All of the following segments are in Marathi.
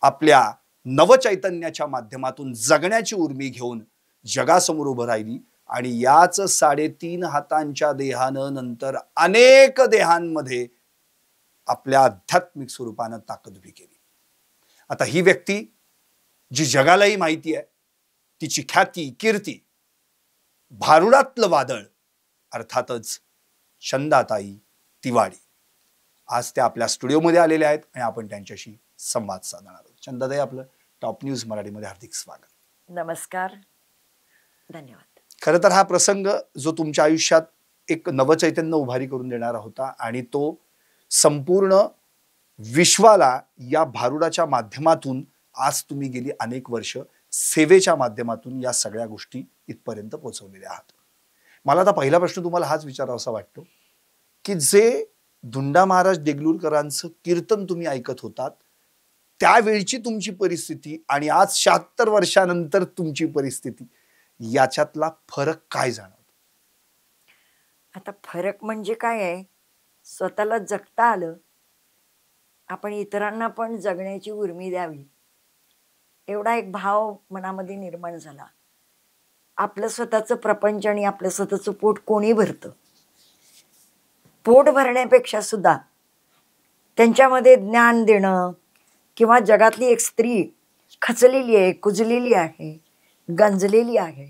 आपल्या नवचैतन्याच्या माध्यमातून जगण्याची उर्मी घेऊन जगासमोर उभं राहिली आणि याच 3.5 हातांच्या देहानं नंतर अनेक देहांमध्ये आपल्या आध्यात्मिक स्वरूपानं ताकद उभी केली. आता ही व्यक्ती जी जगालाही माहिती आहे, तिची ख्याती कीर्ती, भारुडातलं वादळ, अर्थातच चंदाताई तिवाडी. आज त्या आपल्या स्टुडिओमध्ये आलेल्या आहेत आणि आपण त्यांच्याशी संवाद साधणार आहोत. चंदाताई, आपलं टॉप न्यूज मराठीमध्ये हार्दिक स्वागत. नमस्कार, धन्यवाद. खरं तर हा प्रसंग जो तुमच्या आयुष्यात एक नवचैतन्य उभारी करून देणारा होता आणि तो संपूर्ण विश्वाला या भारुडाच्या माध्यमातून आज तुम्ही गेली अनेक वर्ष सेवेच्या माध्यमातून या सगळ्या गोष्टी इथपर्यंत पोहोचवलेल्या आहात. मला आता पहिला प्रश्न तुम्हाला हाच विचारावासा वाटतो की जे धुंडा महाराज देगलूरकरांचं कीर्तन तुम्ही ऐकत होतात त्यावेळची तुमची परिस्थिती आणि आज 76 वर्षानंतर तुमची परिस्थिती, याच्यातला फरक काय जाणवतो? आता फरक म्हणजे काय आहे, स्वतःला जगता आलं, आपण इतरांना पण जगण्याची उर्मी द्यावी, एवढा एक भाव मनामध्ये निर्माण झाला. आपलं स्वतःचं प्रपंच आणि आपलं स्वतःचं पोट कोणी भरतं? पोट भरण्यापेक्षा सुद्धा त्यांच्यामध्ये ज्ञान देणं, किंवा जगातली एक स्त्री खचलेली आहे, कुजलेली आहे, गंजलेली आहे,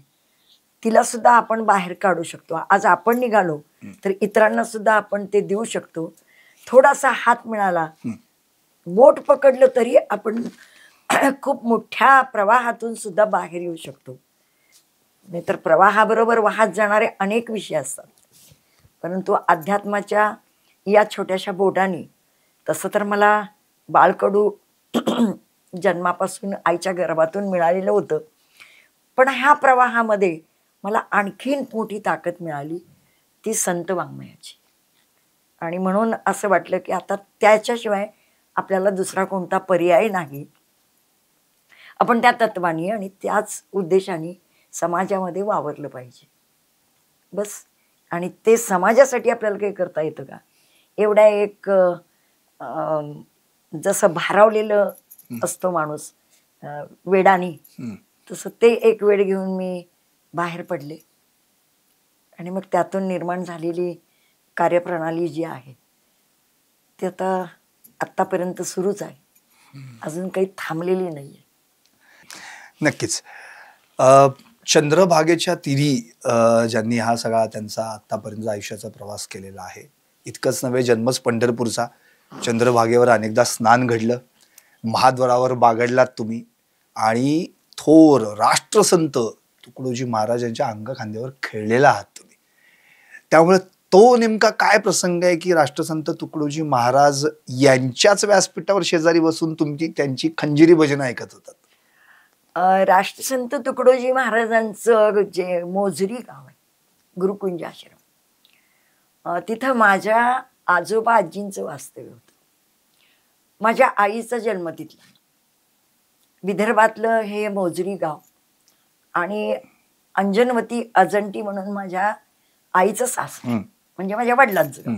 तिला सुद्धा आपण बाहेर काढू शकतो. आज आपण निघालो तर इतरांना सुद्धा आपण ते देऊ शकतो. थोडासा हात मिळाला, बोट पकडलं तरी आपण खूप मोठ्या प्रवाहातून सुद्धा बाहेर येऊ शकतो. नाहीतर प्रवाहाबरोबर वाहत जाणारे अनेक विषय असतात, परंतु अध्यात्माच्या या छोट्याशा बोटाने, तसं तर मला बाळकडू जन्मापासून आईच्या गर्भातून मिळालेलं होतं, पण ह्या प्रवाहामध्ये मला आणखीन मोठी ताकद मिळाली, ती संत वाङ्मयाची. आणि म्हणून असं वाटलं की आता त्याच्याशिवाय आपल्याला दुसरा कोणता पर्याय नाही. आपण त्या तत्वानी आणि त्याच उद्देशाने समाजामध्ये वावरलं पाहिजे, बस. आणि ते समाजासाठी आपल्याला काही करता येतं का? एवढ्या एक जसं भारावलेलं असतो माणूस वेडानी, तसं ते एक वेळ घेऊन मी बाहेर पडले. आणि मग त्यातून निर्माण झालेली कार्यप्रणाली जी आहे ती आत्तापर्यंत सुरूच आहे, अजून काही थांबलेली नाही आहे. नक्कीच. चंद्रभागेच्या तीरी ज्यांनी हा सगळा त्यांचा आत्तापर्यंत आयुष्याचा प्रवास केलेला आहे, इतकंच नव्हे, जन्मच पंढरपूरचा, चंद्रभागेवर अनेकदा स्नान घडलं, महाद्वारावर बागडलात तुम्ही आणि थोर राष्ट्रसंत तुकडोजी महाराजांच्या अंगखांद्यावर खेळलेला आहात तुम्ही. त्यामुळे तो नेमका काय प्रसंग आहे की राष्ट्रसंत तुकडोजी महाराज यांच्याच व्यासपीठावर शेजारी बसून तुम्ही त्यांची खंजिरी भजन ऐकत होतात? राष्ट्रसंत तुकडोजी महाराजांचं जे मोजरी गाव आहे, गुरुकुंज आश्रम, तिथं माझ्या आजोबा आजींचं वास्तव्य होतं. माझ्या आईचा जन्म तिथला. विदर्भातलं हे मोजरी गाव आणि अंजनवती अजंटी म्हणून माझ्या आईचं सासर, म्हणजे माझ्या वडिलांचं गाव.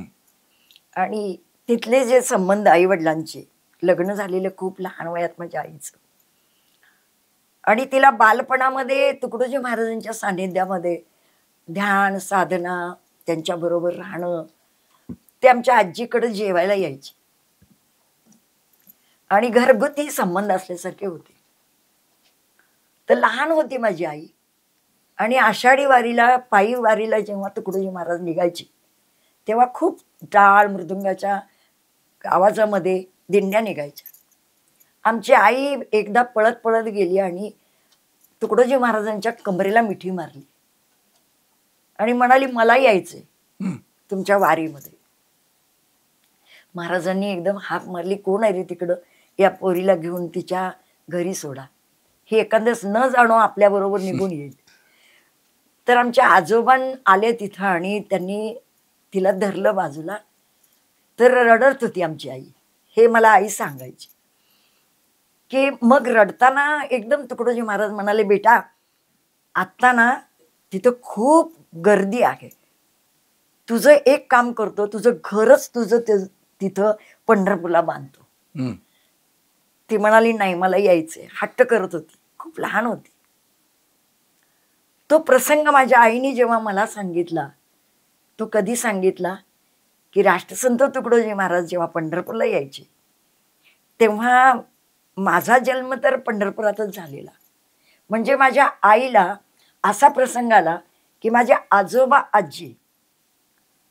आणि तिथले जे संबंध आई वडिलांचे, लग्न झालेलं खूप लहान वयात माझ्या आईचं. आणि तिला बालपणामध्ये तुकडोजी महाराजांच्या सान्निध्यामध्ये ध्यान साधना, त्यांच्याबरोबर राहणं, ते आमच्या आजीकडे जेवायला यायचे आणि घरगुती संबंध असल्यासारखे होते. तर लहान होती माझी आई, आणि आषाढी वारीला, पायी वारीला जेव्हा तुकडोजी महाराज निघायचे तेव्हा खूप टाळ मृदुंगाच्या आवाजामध्ये दिंड्या निघायच्या. आमची आई एकदा पळत पळत गेली आणि तुकडोजी महाराजांच्या कमरेला मिठी मारली आणि म्हणाली, मला यायचंय तुमच्या वारीमध्ये. महाराजांनी एकदम हाक मारली, कोण आहे रे तिकडं, या पोरीला घेऊन तिच्या घरी सोडा, हे एखादंच न जाणो आपल्याबरोबर निघून येईल. तर आमच्या आजोबां आले तिथं आणि त्यांनी तिला धरलं बाजूला, तर रडत होती आमची आई, हे मला आई सांगायची. की मग रडताना एकदम तुकडोजी महाराज म्हणाले, बेटा आत्ता ना तिथं खूप गर्दी आहे, तुझं एक काम करतो, तुझं घरच तुझं तिथं पंढरपूरला बांधतो. ती म्हणाली नाही मला यायचंय, हट्ट करत होती, खूप लहान होती. तो प्रसंग माझ्या आईने जेव्हा मला सांगितला, तो कधी सांगितला की राष्ट्रसंत तुकडोजी महाराज जेव्हा पंढरपूरला यायचे तेव्हा माझा जन्म तर पंढरपुरातच झालेला. म्हणजे माझ्या आईला असा प्रसंग आला की माझे आजोबा आजी,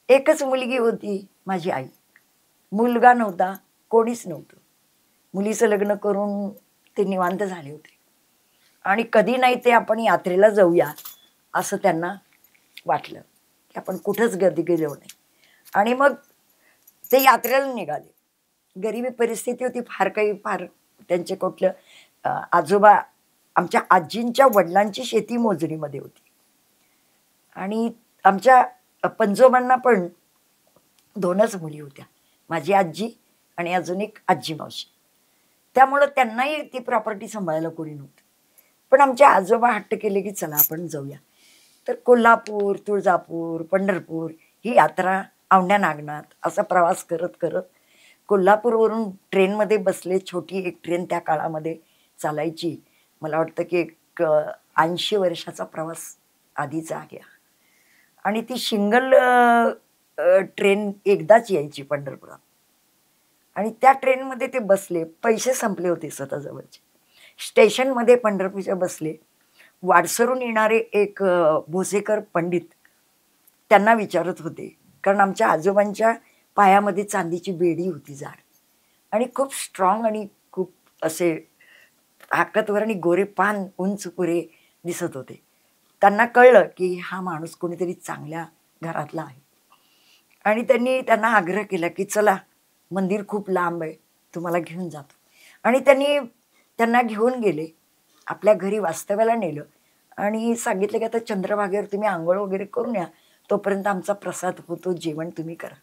एकच मुलगी होती माझी आई, मुलगा नव्हता, कोणीच नव्हतं. मुलीचं लग्न करून ते निवांत झाले होते आणि कधी नाही ते आपण यात्रेला जाऊया असं त्यांना वाटलं की आपण कुठंच गर्दी गेलो नाही. आणि मग ते यात्रेला निघाले. गरिबी परिस्थिती होती, फार त्यांचे कुठलं आजोबा आमच्या आजींच्या वडिलांची शेती मोजणीमध्ये होती आणि आमच्या पंजोबांना पण 2च मुली होत्या, माझी आजी आणि अजून एक आजी मावशी. त्यामुळं त्यांनाही ती प्रॉपर्टी सांभाळायला कोणी नव्हतं. पण आमचे आजोबा हट्ट केले की चला आपण जाऊया. तर कोल्हापूर, तुळजापूर, पंढरपूर ही यात्रा औंढ्या नागनाथ असा प्रवास करत करत कोल्हापूरवरून ट्रेनमध्ये बसले. छोटी एक ट्रेन त्या काळामध्ये चालायची. मला वाटतं की एक 80 वर्षाचा प्रवास आधीचा आहे आणि ती सिंगल ट्रेन एकदाच यायची पंढरपुरात. आणि त्या ट्रेनमध्ये ते बसले. पैसे संपले होते स्वतःजवळचे. स्टेशनमध्ये पंढरपूरच्या बसले. वाडसरून येणारे एक भोसेकर पंडित त्यांना विचारत होते, कारण आमच्या आजोबांच्या पायामध्ये चांदीची बेडी होती जाड आणि खूप स्ट्रॉंग आणि खूप असे ताकदवर आणि गोरे पान उंच पुरे दिसत होते. त्यांना कळलं की हा माणूस कोणीतरी चांगल्या घरातला आहे आणि त्यांनी त्यांना आग्रह केला की चला मंदिर खूप लांब आहे, तुम्हाला घेऊन जातो. आणि त्यांना घेऊन गेले, आपल्या घरी वास्तव्याला नेलं आणि सांगितलं की आता चंद्रभागेवर तुम्ही आंघोळ वगैरे करून या, तोपर्यंत आमचा प्रसाद होतो, जेवण तुम्ही करा.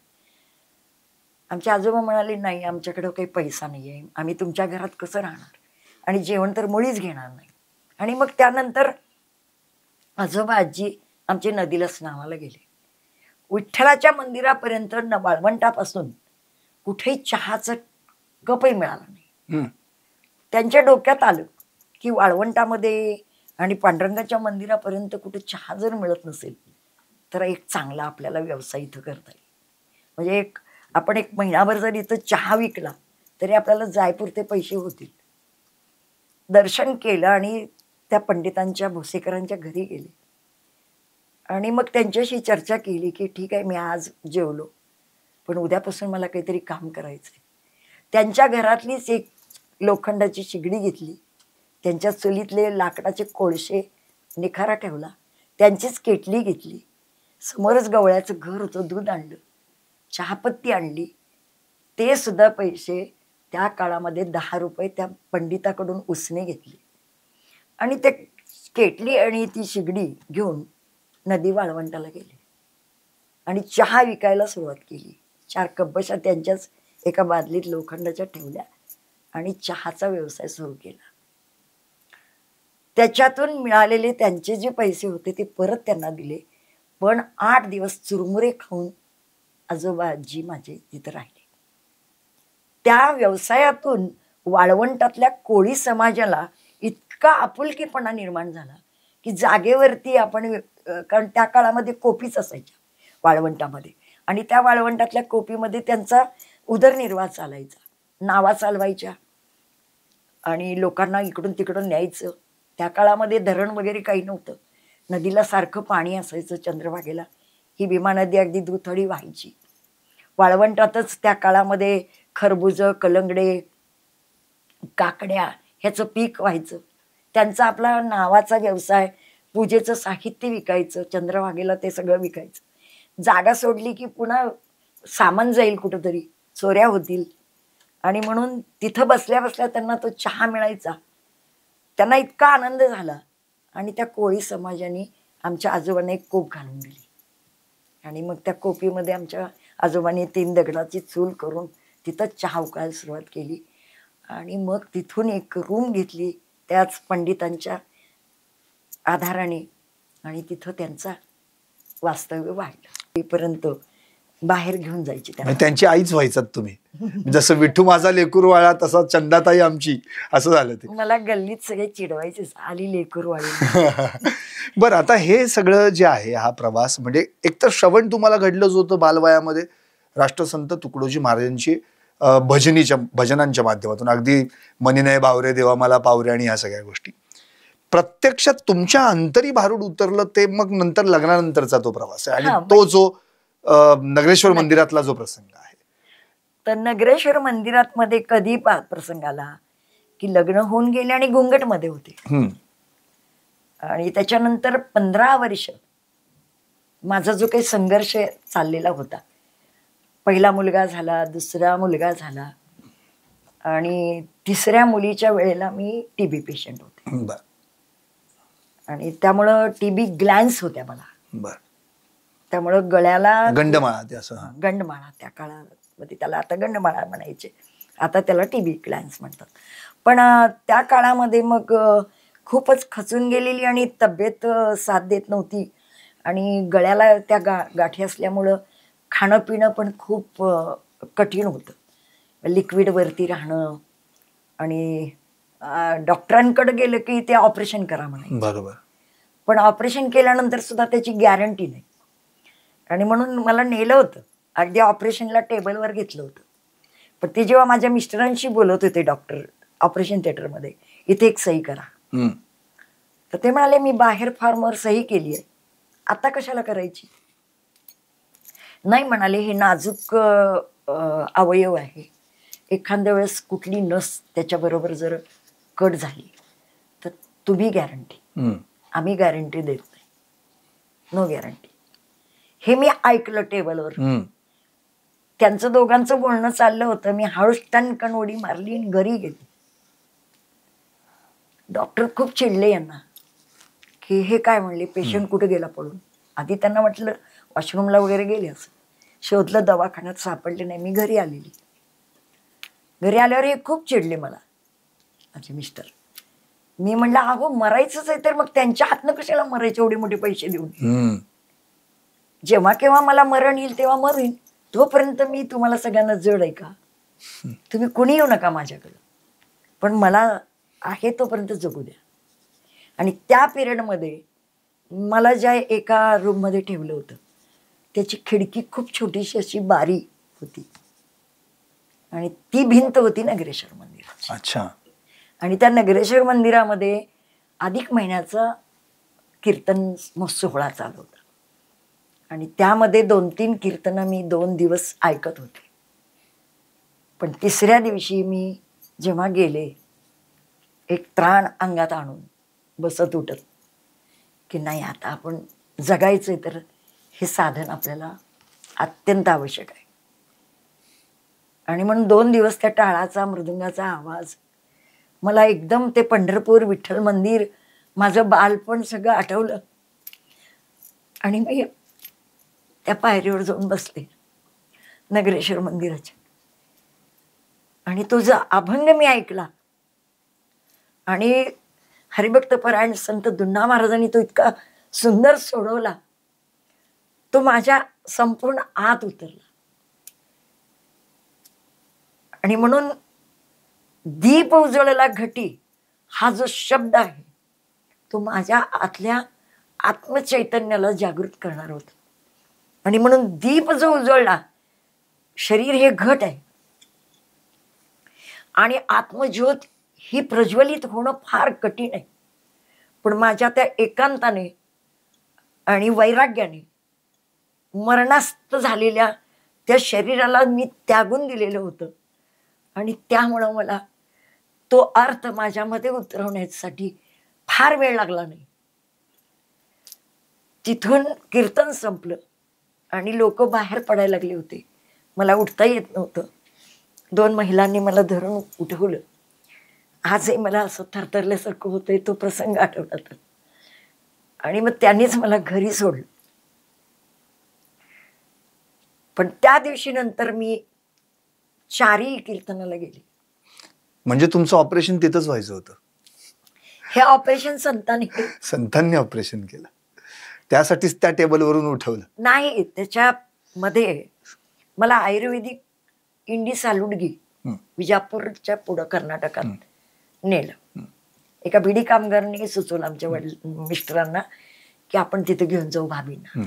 आमचे आजोबा म्हणाले नाही, आमच्याकडे काही पैसा नाही आहे, आम्ही तुमच्या घरात कसं राहणार आणि जेवण तर मुळीच घेणार नाही. आणि मग त्यानंतर आजोबा आजी आमचे नदीला स्नानाला गेले. विठ्ठलाच्या मंदिरापर्यंत वाळवंटापासून कुठेही चहाचं कपही मिळाला नाही. त्यांच्या डोक्यात आलं की वाळवंटामध्ये आणि पांडुरंगाच्या मंदिरापर्यंत कुठे चहा जर मिळत नसेल तर एक चांगला आपल्याला व्यवसाय इथं करता येईल. म्हणजे आपण एक महिनाभर जर इथं चहा विकला तरी आपल्याला जायपुरते पैसे होतील. दर्शन केलं आणि त्या पंडितांच्या भोसेकरांच्या घरी गेले आणि मग त्यांच्याशी चर्चा केली की ठीक आहे, मी आज जेवलो पण उद्यापासून मला काहीतरी काम करायचंय. त्यांच्या घरातलीच एक लोखंडाची शिगडी घेतली, त्यांच्या चुलीतले लाकडाचे कोळसे निखारा ठेवला, त्यांचीच केटली घेतली, समोरच गवळ्याचं घर होतं, दूध आणलं, चहापत्ती आणली. ते सुद्धा पैसे त्या काळामध्ये 10 रुपये त्या पंडिताकडून उसने घेतले आणि ते केटली आणि ती शिगडी घेऊन नदी वाळवंटाला गेले आणि चहा विकायला सुरुवात केली. 4 कब्बशा त्यांच्याच एका बादलीत लोखंडाच्या ठेवल्या आणि चहाचा व्यवसाय सुरू केला. त्याच्यातून मिळालेले त्यांचे जे पैसे होते ते परत त्यांना दिले. पण 8 दिवस चुरमुरे खाऊन आजोबा आजी माझे तिथं राहिले. त्या व्यवसायातून वाळवंटातल्या कोळी समाजाला इतका आपुलकीपणा निर्माण झाला की जागेवरती आपण कारण त्या काळामध्ये कोपीच असायच्या वाळवंटामध्ये आणि त्या वाळवंटातल्या कोपीमध्ये त्यांचा उदरनिर्वाह चालायचा, नावा चालवायच्या आणि लोकांना इकडून तिकडून न्यायचं. त्या काळामध्ये धरण वगैरे काही नव्हतं, नदीला सारखं पाणी असायचं. चंद्रभागेला ही भीमा नदी अगदी दुथडी व्हायची. वाळवंटातच त्या काळामध्ये खरबुजं, कलंगडे, काकड्या ह्याचं पीक व्हायचं. त्यांचा आपला नावाचा व्यवसाय, पूजेचं साहित्य विकायचं, चंद्रभागेला ते सगळं विकायचं. जागा सोडली की पुन्हा सामान जाईल कुठंतरी, चोऱ्या होतील आणि म्हणून तिथं बसल्या बसल्या त्यांना तो चहा मिळायचा. त्यांना इतका आनंद झाला आणि त्या कोळी समाजाने आमच्या आजोबांना एक कोप घालून दिली आणि मग त्या कोपीमध्ये आमच्या आजोबांनी 3 दगडाची चूल करून तिथं चहा उकळायला सुरुवात केली आणि मग तिथून एक रूम घेतली त्याच पंडितांच्या आधाराने आणि तिथं त्यांचा वास्तव्य वाढलं. तेपर्यंत बाहेर घेऊन जायची त्यांना. म्हणजे त्यांची आईच व्हायचात तुम्ही. जसं विठू माझा लेकूरवाळा तसा चंदाताई आमची, असं झालं ते. मला गल्लीत सगळे चिडवायचे, आली लेकूरवाळी. बरं, आता हे सगळं जे आहे हा प्रवास, म्हणजे एकतर श्रवण तुम्हाला घडलंच होतं बालवयामध्ये राष्ट्रसंत तुकडोजी महाराजांची भजनांच्या माध्यमातून, अगदी मनीनय बावरे देवा मला पावरे आणि ह्या सगळ्या गोष्टी. प्रत्यक्षात तुमच्या अंतरी भारूड उतरलं ते मग नंतर लग्नानंतरचा तो प्रवास आहे, आणि तो जो नगरेश्वर मंदिरातला जो प्रसंग आहे. तर नगरेश्वर मंदिरात मध्ये कधी प्रसंग आला की लग्न होऊन गेले आणि घुंगट मध्ये होते, आणि त्याच्यानंतर 15 वर्ष माझा जो काही संघर्ष चाललेला होता. पहिला मुलगा झाला, दुसरा मुलगा झाला, आणि तिसऱ्या मुलीच्या वेळेला मी टीबी पेशंट होते. आणि त्यामुळं टीबी ग्लॅन्स होत्या मला. त्यामुळं गळ्याला गंडमाळा त्या काळामध्ये, त्याला आता गंडमाळा म्हणायचे, आता त्याला टीबी ग्लॅन्स म्हणतात. पण त्या काळामध्ये मग खूपच खचून गेलेली आणि तब्येत साथ देत नव्हती, आणि गळ्याला त्या गाठी असल्यामुळं खाणं पिणं पण खूप कठीण होतं. लिक्विडवरती राहणं, आणि डॉक्टरांकडे गेलं की ते ऑपरेशन करा म्हणायचे. बरोबर. पण ऑपरेशन केल्यानंतर सुद्धा त्याची गॅरंटी नाही, आणि म्हणून मला नेलं होतं, अगदी ऑपरेशनला टेबलवर घेतलं होतं. पण ते जेव्हा माझ्या मिस्टरांशी बोलत होते डॉक्टर ऑपरेशन थिएटरमध्ये, इथे एक सही करा, तर ते म्हणाले मी बाहेर फॉर्मवर सही केली आहे, आता कशाला करायची. नाही म्हणाले, हे नाजूक अवयव आहे, एखाद्या वेळेस कुठली नस त्याच्याबरोबर जर कट झाली तर तुम्ही गॅरंटी, आम्ही गॅरंटी देत नाही, नो गॅरंटी. हे मी ऐकलं टेबलवर. त्यांचं दोघांचं बोलणं चाललं होतं. मी हळूच टणकन उडी मारली आणि घरी गेली. डॉक्टर खूप चिडले यांना की हे काय म्हणले, पेशंट कुठे गेला पळून. आधी त्यांना म्हटलं वॉशरूमला वगैरे गेले, असं शोधलं, दवाखान्यात सापडले नाही. मी घरी आलेली. घरी आल्यावर हे खूप चिडले मला, माझे मिस्टर. मी म्हणलं अहो मरायचंच आहे तर मग त्यांच्या हातनं कशाला मरायचे एवढे मोठे पैसे देऊन. जेव्हा केव्हा मला मरण येईल तेव्हा मरून, तोपर्यंत मी तुम्हाला सगळ्यांना जड आहे का. तुम्ही कुणी येऊ नका माझ्याकडं, पण मला आहे तोपर्यंत जगू द्या. आणि त्या पिरियडमध्ये मला ज्या एका रूममध्ये ठेवलं होतं त्याची खिडकी खूप छोटीशी अशी बारी होती, आणि ती भिंत होती नगरेश्वर मंदिराची. अच्छा. आणि त्या नगरेश्वर मंदिरामध्ये अधिक महिन्याचा कीर्तन सोहळा चालू होता, आणि त्यामध्ये 2-3 कीर्तनं मी 2 दिवस ऐकत होते. पण तिसऱ्या दिवशी मी जेव्हा गेले, एक त्राण अंगात आणून बसत उठत की नाही आता आपण जगायचंय, तर हे साधन आपल्याला अत्यंत आवश्यक आहे. आणि म्हणून 2 दिवस त्या टाळाचा मृदुंगाचा आवाज मला एकदम ते पंढरपूर विठ्ठल मंदिर, माझं बालपण सगळं आठवलं. आणि मी त्या पायरीवर जाऊन बसले नगरेश्वर मंदिराच्या, आणि तो जो अभंग मी ऐकला, आणि हरिभक्त परायण संत दुण्णा महाराजांनी तो इतका सुंदर सोडवला, तो माझ्या संपूर्ण आत उतरला. आणि म्हणून दीप उजळला घटी हा जो शब्द आहे तो माझ्या आतल्या आत्मचैतन्याला जागृत करणार होता. आणि म्हणून दीप जो उजळला, शरीर हे घट आहे, आणि आत्मज्योत ही प्रज्वलित होणं फार कठीण आहे. पण माझ्या त्या एकांताने आणि वैराग्याने मरणास्त झालेल्या त्या शरीराला मी त्यागून दिलेलं होतं, आणि त्यामुळं मला तो अर्थ माझ्यामध्ये उतरवण्यासाठी फार वेळ लागला नाही. तिथून कीर्तन संपलं आणि लोक बाहेर पडायला लागले होते. मला उठता येत नव्हतं. 2 महिलांनी मला धरून उठवलं. आजही मला असं थरथरल्यासारखं होतंय तो प्रसंग आठवला तर. आणि मग त्यांनीच मला घरी सोडलं. पण त्या दिवशी नंतर मी 4ही कीर्तनाला गेले. म्हणजे तुमचं ऑपरेशन तिथंच व्हायचं होतं? हे ऑपरेशन संतांनी ऑपरेशन केलं, त्यासाठीच त्या टेबलवरून उठवलं? नाही, त्याच्यामध्ये मला आयुर्वेदिक इंडी सालुडगी विजापूरच्या पुढं कर्नाटकात नेलं. एका बिडी कामगारांनी सुचवलं आमच्या मिस्टरांना की आपण तिथे घेऊन जाऊ भाभींना.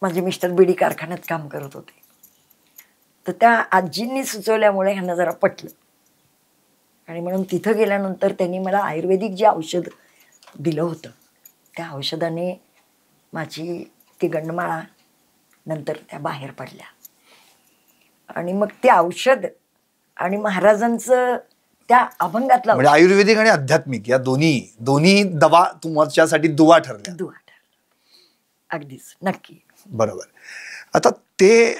माझे मिस्टर बिडी कारखान्यात काम करत होते. तर त्या आजींनी सुचवल्यामुळे ह्यांना जरा पटलं आणि म्हणून तिथं गेल्यानंतर त्यांनी मला आयुर्वेदिक जे औषध दिलं होतं त्या औषधाने माझी ती गंडमाळा नंतर त्या बाहेर पडल्या. आणि मग ते औषध आणि महाराजांचं त्या अभंगातला म्हणजे आयुर्वेदिक आणि आध्यात्मिक या दोन्ही दवा तुमच्यासाठी दुवा ठरल्या. अगदीच नक्की. बरोबर. आता ते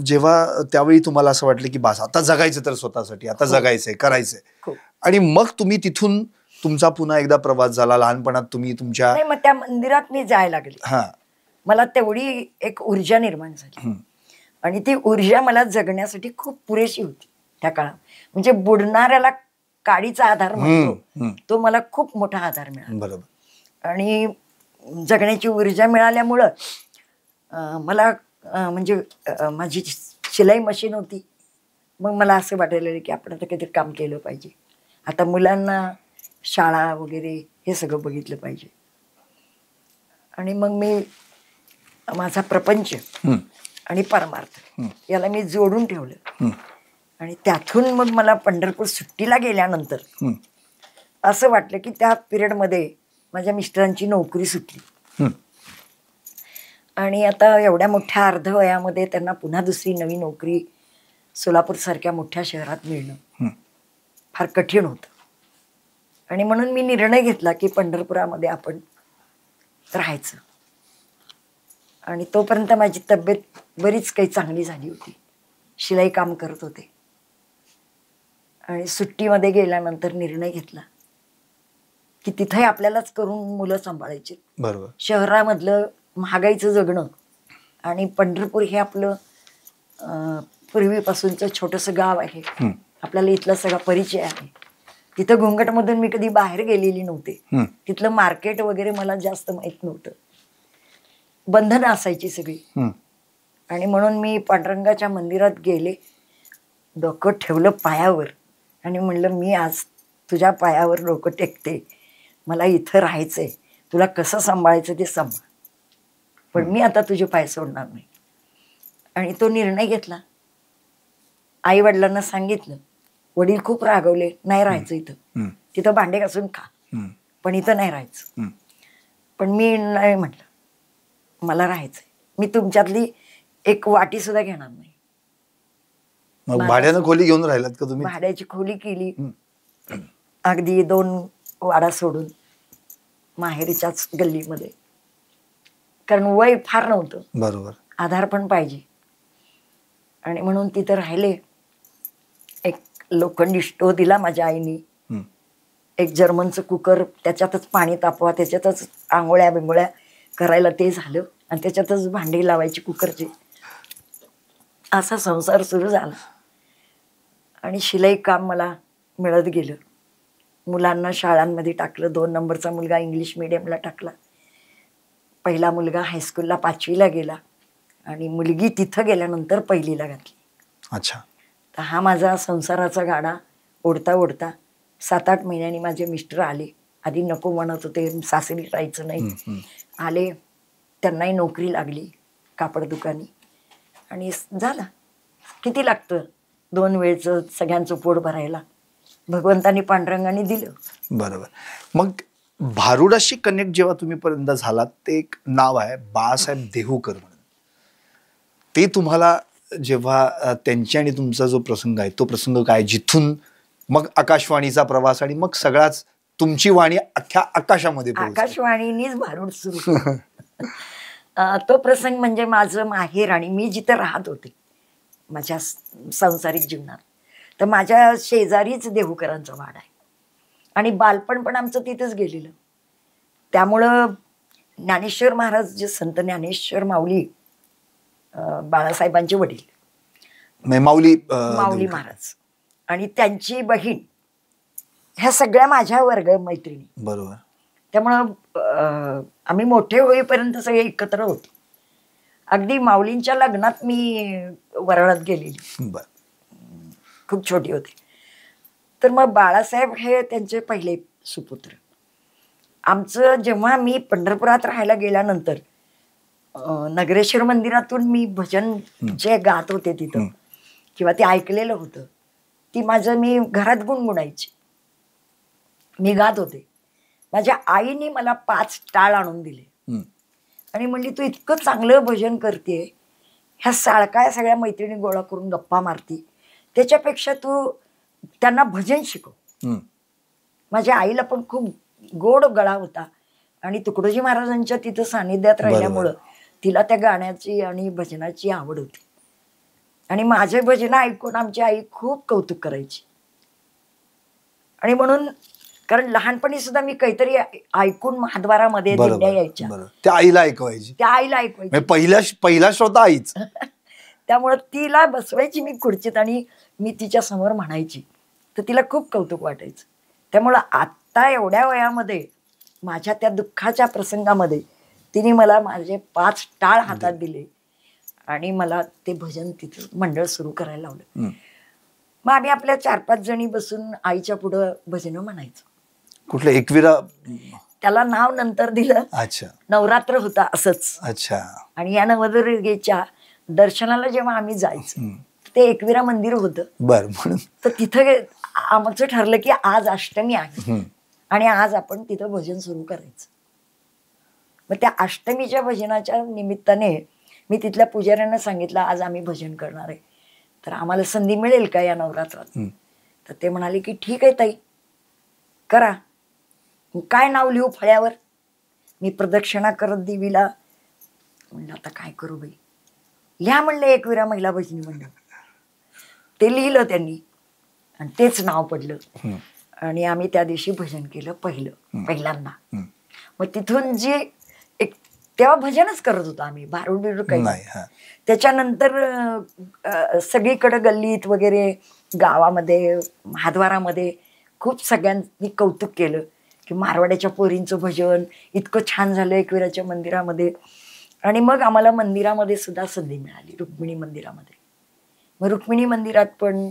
जेव्हा त्यावेळी तुम्हाला असं वाटलं की बस आता जगायचं तर स्वतःसाठी, आता जगायचंय, करायचंय, आणि मग तुम्ही तिथून तुमचा पुन्हा एकदा प्रवास झाला. लहानपणात तुम्ही तुमच्या मग त्या मंदिरात मी जायला लागले. मला तेवढी एक ऊर्जा निर्माण झाली आणि ती ऊर्जा मला जगण्यासाठी खूप पुरेशी होती त्या काळात. म्हणजे बुडणाऱ्याला काडीचा आधार म्हणतो तो मला खूप मोठा आधार मिळाला. बरोबर. आणि जगण्याची ऊर्जा मिळाल्यामुळं मला म्हणजे माझी शिलाई मशीन होती. मग मला असं वाटायला लागलं की आपण आता काहीतरी काम केलं पाहिजे. आता मुलांना शाळा वगैरे हे सगळं बघितलं पाहिजे. आणि मग मी माझा प्रपंच आणि परमार्थ याला मी जोडून ठेवलं. आणि त्यातून मग मला पंढरपूर सुट्टीला गेल्यानंतर असं वाटलं की त्या पिरियडमध्ये माझ्या मिस्टरांची नोकरी सुटली आणि आता एवढ्या मोठ्या अर्धवयामध्ये त्यांना पुन्हा दुसरी नवी नोकरी सोलापूरसारख्या मोठ्या शहरात मिळणं फार कठीण होतं. आणि म्हणून मी निर्णय घेतला की पंढरपुरामध्ये आपण राहायचं. आणि तोपर्यंत माझी तब्येत बरीच काही चांगली झाली होती. शिलाई काम करत होते. आणि सुट्टीमध्ये गेल्यानंतर निर्णय घेतला की तिथे आपल्यालाच करून मुलं सांभाळायची. बरोबर. शहरामधलं महागाईचं जगणं आणि पंढरपूर हे आपलं पूर्वीपासूनचं छोटंसं गाव आहे. आपल्याला इथला सगळा परिचय आहे. तिथं घोंगटमधून मी कधी बाहेर गेलेली नव्हते. तिथलं मार्केट वगैरे मला जास्त माहीत नव्हतं. बंधनं असायची सगळी. आणि म्हणून मी पांडुरंगाच्या मंदिरात गेले, डोकं ठेवलं पायावर आणि म्हणलं मी आज तुझ्या पायावर डोकं टेकते. मला इथं राहायचंय. तुला कसं सांभाळायचं ते सांभाळ, पण मी आता तुझे पाय सोडणार नाही. आणि तो निर्णय घेतला. आई वडिलांना सांगितलं. वडील खूप रागवले, नाही राहायचं इथं, तिथं भांडे घासून खा, पण इथं नाही राहायचं. पण मी नाही म्हटलं, मला राहायचंय. मी तुमच्यातली एक वाटी सुद्धा घेणार नाही. मग भाड्यानं खोली घेऊन राहिलात का तुम्ही? भाड्याची खोली केली अगदी 2 वाडा सोडून माहेरीच्याच गल्लीमध्ये. कारण वय फार नव्हतं. बरोबर. आधार पण पाहिजे. आणि म्हणून तिथं राहिले. एक लोखंडी स्टोव दिला माझ्या आईनी. एक जर्मनचं कुकर, त्याच्यातच पाणी तापवा, त्याच्यातच आंघोळ्या बिंगोळ्या करायला ते झालं आणि त्याच्यातच भांडी लावायची कुकरची. असा संसार सुरू झाला. आणि शिलाई काम मला मिळत गेलं. मुलांना शाळांमध्ये टाकलं. 2 नंबरचा मुलगा इंग्लिश मिडियमला टाकला. पहिला मुलगा हायस्कूलला 5वीला गेला आणि मुलगी तिथं गेल्यानंतर 1लीला घातली. अच्छा. तर हा माझा संसाराचा गाडा ओढता ओढता 7-8 महिन्यांनी माझे मिस्टर आले. आधी नको म्हणत होते, सासरी राहायचं नाही. आले, त्यांनाही नोकरी लागली कापड दुकानी. आणि झालं. किती लागतं 2 वेळचं सगळ्यांचं पोट भरायला. भगवंतानी पांडुरंगाने दिलं. बरोबर. मग भारुडाशी कनेक्ट जेव्हा तुम्ही पर्यंत झालात, ते एक नाव आहे बाळासाहेब देहूकर म्हणून. ते तुम्हाला जेव्हा त्यांची आणि तुमचा जो प्रसंग आहे तो प्रसंग काय, जिथून मग आकाशवाणीचा प्रवास आणि मग सगळाच तुमची वाणी अख्ख्या आकाशामध्ये आकाशवाणीनीच भारूड सुरू. तो प्रसंग म्हणजे माझं माहेर आणि मी जिथं राहत होते माझ्या सांसारिक जीवनात, तर माझ्या शेजारीच देहूकरांचा वाडा आहे आणि बालपण पण आमचं तिथंच गेलेलं. त्यामुळं ज्ञानेश्वर महाराज, जे संत ज्ञानेश्वर माऊली, बाळासाहेबांचे वडील माऊली महाराज आणि त्यांची बहीण, ह्या सगळ्या माझ्या वर्ग मैत्रिणी. बरोबर. त्यामुळं आम्ही मोठे होईपर्यंत सगळे एकत्र होतो. अगदी माऊलींच्या लग्नात मी वराडात गेलेली, बर. खूप छोटी होती. तर मग बाळासाहेब हे त्यांचे पहिले सुपुत्र. आमचं जेव्हा मी पंढरपुरात राहायला गेल्यानंतर नगरेश्वर मंदिरातून मी भजन जे गात होते तिथं किंवा ते ऐकलेलं होतं, ती माझं मी घरात गुणगुणायची. मी गात होते. माझ्या आईने मला 5 टाळ आणून दिले आणि म्हणली, तू इतकं चांगलं भजन करते, ह्या साळकाया सगळ्या मैत्रिणी गोळा करून गप्पा मारती, त्याच्यापेक्षा तू त्यांना भजन शिकव. माझ्या आईला पण खूप गोड गळा होता आणि तुकडोजी महाराजांच्या तिथं सानिध्यात राहिल्यामुळं तिला त्या गाण्याची आणि भजनाची आवड होती. आणि माझे भजन ऐकून आमची आई खूप कौतुक करायची. आणि म्हणून, कारण लहानपणी सुद्धा मी काहीतरी ऐकून महाद्वारामध्ये दिंड्या यायच्या, त्या आईला ऐकवायची, त्या आईला ऐकवायची, पहिला श्रोता आईच. त्यामुळे तिला बसवायची मी खुर्चीत आणि मी तिच्या समोर म्हणायची, तर तिला खूप कौतुक वाटायचं. त्यामुळं आता एवढ्या वयामध्ये माझ्या त्या दुःखाच्या प्रसंगामध्ये तिने मला माझे 5 टाळ हातात दिले आणि मला ते भजन तिथं मंडळ सुरू करायला लावलं. मग आम्ही आपल्या 4-5 जणी बसून आईच्या पुढं भजनं म्हणायचो. कुठलं एकविरा? त्याला नाव नंतर दिलं. अच्छा. नवरात्र होता असंच. अच्छा. आणि या नवदुर्गेच्या दर्शनाला जेव्हा आम्ही जायचो, ते एकविरा मंदिर होतं. बर. म्हणून तर तिथं आमचं ठरलं की आज अष्टमी आहे आणि आज आपण तिथं भजन सुरू करायचं. मग त्या अष्टमीच्या भजनाच्या निमित्ताने मी तिथल्या पुजाऱ्यांना सांगितलं, आज आम्ही भजन करणार आहे, तर आम्हाला संधी मिळेल का या नवरात्रात? तर ते म्हणाले की ठीक आहे ताई, करा. काय नाव लिहू फळ्यावर? मी प्रदक्षिणा करत देवीला म्हणलं, आता काय करू बाई, लिहा म्हणलं एकविरा महिला भजनी मंडळ. ते लिहिलं त्यांनी आणि तेच नाव पडलं आणि आम्ही त्या दिवशी भजन केलं पहिल्यांदा. मग तिथून जी एक तेव्हा भजनच करत होतो आम्ही, भारूड बिरूड काही नाही. त्याच्यानंतर सगळीकडे गल्लीत वगैरे गावामध्ये महाद्वारामध्ये खूप सगळ्यांनी कौतुक केलं की मारवाड्याच्या पोरींचं भजन इतकं छान झालं एकविराच्या मंदिरामध्ये. आणि मग आम्हाला मंदिरामध्ये सुद्धा संधी मिळाली, रुक्मिणी मंदिरामध्ये. मग रुक्मिणी मंदिरात पण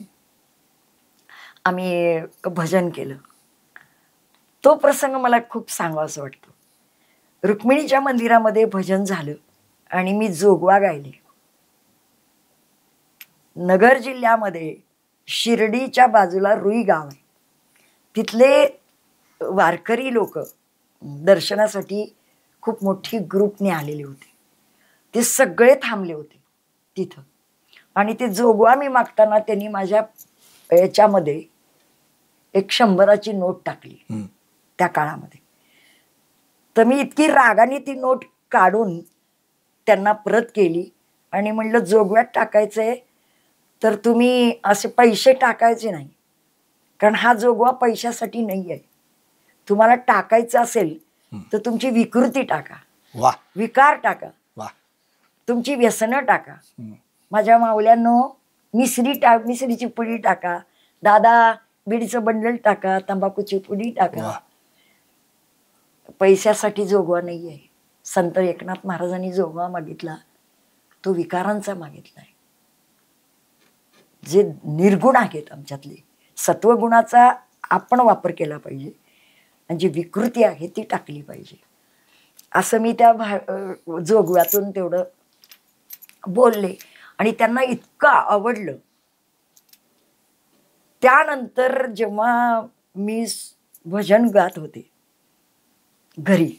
आम्ही भजन केलं. तो प्रसंग मला खूप सांगावासा वाटतो. रुक्मिणीच्या मंदिरामध्ये भजन झालं आणि मी जोगवा गायले. नगर जिल्ह्यामध्ये शिर्डीच्या बाजूला रुई गाव आहे, तिथले वारकरी लोक दर्शनासाठी खूप मोठी ग्रुपने आलेले होते. ते सगळे थांबले होते तिथं आणि ते जोगवा मी मागताना त्यांनी माझ्या याच्यामध्ये एक 100ची नोट टाकली त्या काळामध्ये. तर मी इतकी रागाने ती नोट काढून त्यांना परत केली आणि म्हणलं, जोगव्यात टाकायचंय तर तुम्ही असे पैसे टाकायचे नाही, कारण हा जोगवा पैशासाठी नाही आहे. तुम्हाला टाकायचं असेल तर तुमची विकृती टाका, विकार टाका, तुमची व्यसनं टाका. माझ्या मावल्यांनो, मिसरीची पुडी टाका, दादा बिडीचं बंडल टाका, तंबाखूची पुडी टाका. पैशासाठी जोगवा नाही आहे. संत एकनाथ महाराजांनी जोगवा मागितला तो विकारांचा मागितलाय. जे निर्गुण आहेत आमच्यातले, सत्वगुणाचा आपण वापर केला पाहिजे आणि जी विकृती आहे ती टाकली पाहिजे, असं मी त्या जोगव्यातून तेवढं बोलले आणि त्यांना इतकं आवडलं. त्यानंतर जेव्हा मी भजन गात होते घरी,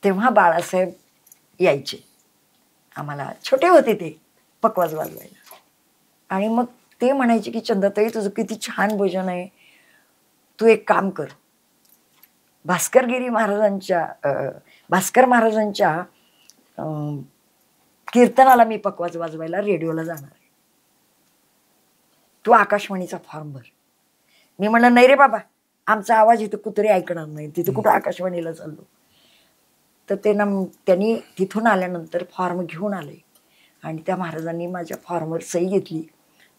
तेव्हा बाळासाहेब यायचे. आम्हाला छोटे होते ते पकवाज वाजवायला आणि मग ते म्हणायचे की चंदाताई, तुझं किती छान भजन आहे, तू एक काम कर, भास्कर महाराजांच्या कीर्तनाला मी पकवाज वाजवायला रेडिओला जाणार आहे, तू आकाशवाणीचा फॉर्म भर. मी म्हणलं, नाही रे बाबा, आमचा आवाज इथं कुत्रे ऐकणार नाही, तिथं कुठं आकाशवाणीला चाललो. तर त्यांनी तिथून आल्यानंतर फॉर्म घेऊन आले आणि त्या महाराजांनी माझ्या फॉर्मवर सही घेतली.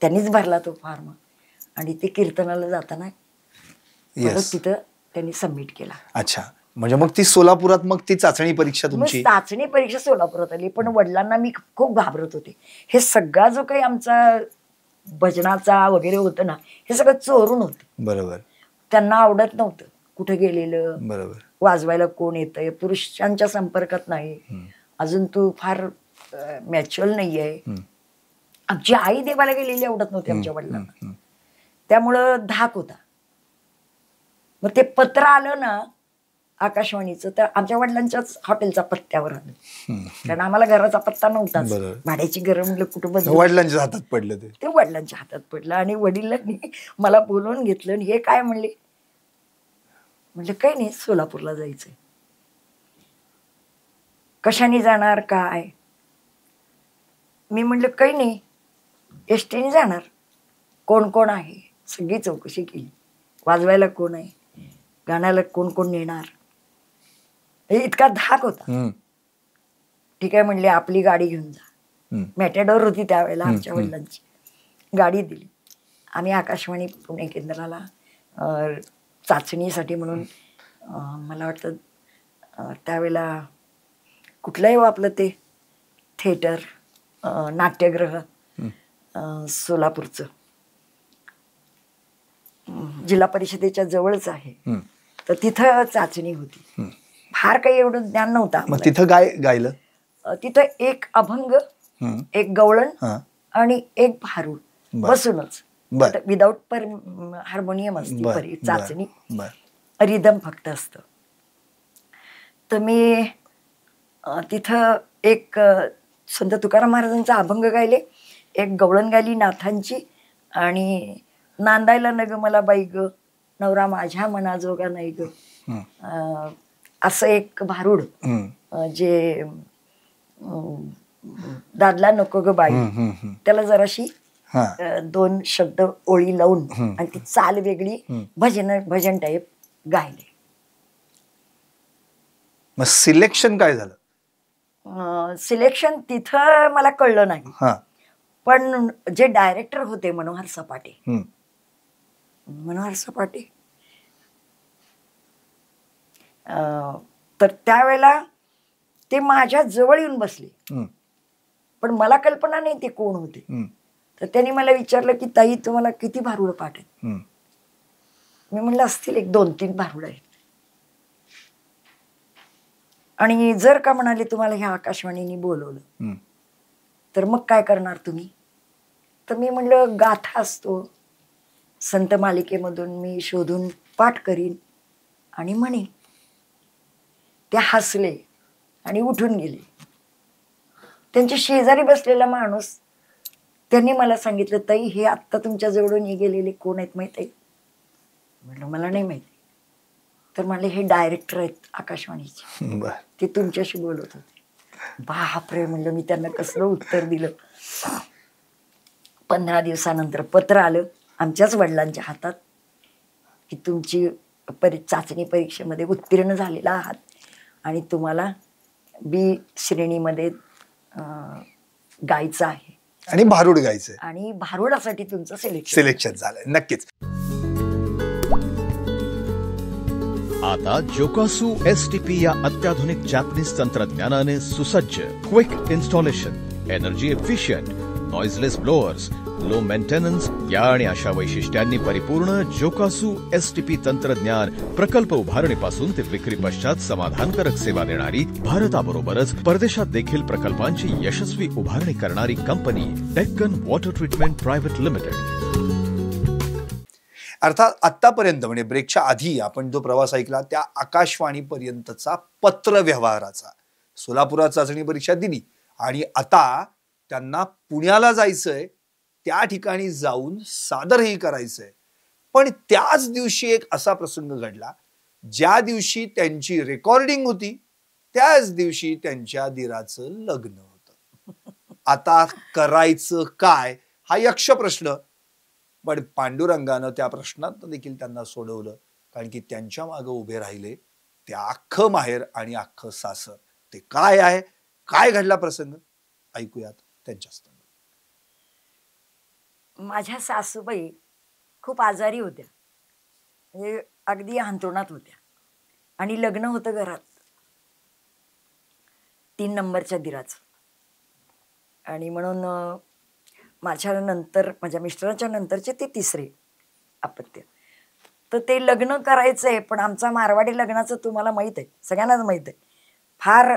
त्यांनीच भरला तो फॉर्म आणि ते कीर्तनाला जाताना तिथं त्यांनी सबमिट केला. अच्छा. म्हणजे मग ती सोलापुरात मग ती चाचणी परीक्षा मग तुमची? चाचणी परीक्षा सोलापुरात आली, पण वडिलांना मी खूप घाबरत होते. हे सगळा जो काही आमचा भजनाचा वगैरे होतं ना, हे सगळं चोरून होतं. बरोबर. त्यांना आवडत नव्हतं कुठे गेलेलं, बरोबर. वाजवायला कोण येतंय, पुरुषांच्या संपर्कात नाही, अजून तू फार मॅच्युअर नाहीये. आमची आई देवाला गेलेली आवडत नव्हती आमच्या वडिलांना, त्यामुळं धाक होता. मग ते पत्र आलं ना आकाशवाणीचं, तर आमच्या वडिलांच्याच हॉटेलचा पत्त्यावर आलं, कारण आम्हाला घराचा पत्ता नव्हताच. भाड्याची घरं म्हटलं कुठं बदलू, वडिलांच्या हातात पडलं ते वडिलांच्या हातात पडलं. आणि वडिलांनी मला बोलवून घेतलं आणि हे काय म्हणले, म्हणलं काही नाही, सोलापूरला जायचंय. कशाने जाणार काय? मी म्हणलं काही नाही, एसटीने जाणार. कोण कोण आहे सगळी चौकशी केली, वाजवायला कोण आहे, गाण्याला कोण कोण नेणार, हे इतका धाक होता. ठीक आहे म्हणले, आपली गाडी घेऊन जा. मॅटेडोर होती त्यावेळेला आमच्या वडिलांची, गाडी दिली. आम्ही आकाशवाणी पुणे केंद्राला चाचणीसाठी म्हणून, मला वाटतं त्यावेळेला कुठलंही आपलं ते थिएटर नाट्यगृह सोलापूरचं जिल्हा परिषदेच्या जवळच आहे, तर तिथं चाचणी होती. फार काही एवढं ज्ञान नव्हतं. मग तिथं गायलं? तिथं एक अभंग, एक गवळण आणि एक भारूड बसूनच, विदाऊट हार्मोनियम असते चाचणी, रिदम फक्त असतं. तर मी तिथं एक संत तुकाराम महाराजांचा अभंग गायले, एक गवळण गायली नाथांची, आणि नांदायला नग मला बाई ग, नवरा माझ्या मनाजोगा नाही ग, असं एक भारूड, जे दादला नको ग बाई, त्याला जराशी 2 शब्द ओळी लावून आणि ती चाल वेगळी भजन टाईप गायले. मग सिलेक्शन काय झालं? सिलेक्शन तिथं मला कळलं नाही, पण जे डायरेक्टर होते मनोहर सपाटे, तर त्यावेळेला ते माझ्या जवळ येऊन बसले, पण मला कल्पना नाही ते कोण होते. तर त्यांनी मला विचारलं की ताई तुम्हाला किती भारूड पाठ आहेत? मी म्हणलं असतील एक 2-3 भारूड आहेत. आणि जर का म्हणाले तुम्हाला ह्या आकाशवाणीने बोलवलं तर मग काय करणार तुम्ही? तर मी म्हणलं गाथा असतो, संत मालिकेमधून मी शोधून पाठ करीन आणि म्हणेन. ते हसले आणि उठून गेले. त्यांच्या शेजारी बसलेला माणूस, त्यांनी मला सांगितलं ताई हे आत्ता तुमच्या जवळून गेलेले कोण आहेत माहित आहे? म्हटलं मला नाही माहिती. तर म्हणले हे डायरेक्टर आहेत आकाशवाणीचे, ते तुमच्याशी बोलत होते. बापरे म्हणलं, मी त्यांना कसलं उत्तर दिलं. 15 दिवसानंतर पत्र आलं आमच्याच वडिलांच्या हातात की तुमची चाचणी परीक्षेमध्ये उत्तीर्ण झालेला आहात आणि तुम्हाला बी श्रेणीमध्ये गायचं आहे आणि भारूड गायचं, आणि भारूडासाठी तुमचं सिलेक्शन झालंय. नक्कीच. आता जोकासू STP या अत्याधुनिक जॅपनीज तंत्रज्ञानाने सुसज्ज, quick installation, energy efficient, noiseless blowers, low maintenance या आणि अशा वैशिष्ट्यांनी परिपूर्ण जोकासू STP तंत्रज्ञान प्रकल्प उभारणीपासून ते विक्री पश्चात समाधानकारक सेवा देणारी, भारताबरोबरच परदेशात देखील प्रकल्पांची यशस्वी उभारणी करणारी company Deccan water treatment private limited. अर्थात आतापर्यंत म्हणजे ब्रेकच्या आधी आपण जो प्रवास ऐकला त्या आकाशवाणी पर्यंतचा पत्र व्यवहाराचा, सोलापुरात चाचणी परीक्षा दिली आणि आता त्यांना पुण्याला जायचंय, त्या ठिकाणी जाऊन सादरही करायचंय. पण त्याच दिवशी एक असा प्रसंग घडला, ज्या दिवशी त्यांची रेकॉर्डिंग होती त्याच दिवशी त्यांच्या दिराचं लग्न होतं. आता करायचं काय हा यक्ष प्रश्न, पण पांडुरंगानं त्या प्रश्नात देखील त्यांना सोडवलं, कारण की त्यांच्या मागे उभे राहिले ते अख्खं माहेर आणि अख्खं सासर. ते काय आहे, काय घडला प्रसंग, ऐकूयात त्यांच्याच. माझ्या सासूबाई खूप आजारी होत्या, म्हणजे अगदी अंथरुणात होत्या आणि लग्न होतं घरात 3 नंबरच्या दिराचं. आणि म्हणून माझ्या नंतर माझ्या मिस्टरांच्या नंतरचे ते तिसरे अपत्य. तर ते लग्न करायचंय, पण आमचा मारवाडी लग्नाचं तुम्हाला माहित आहे, सगळ्यांनाच माहित आहे, फार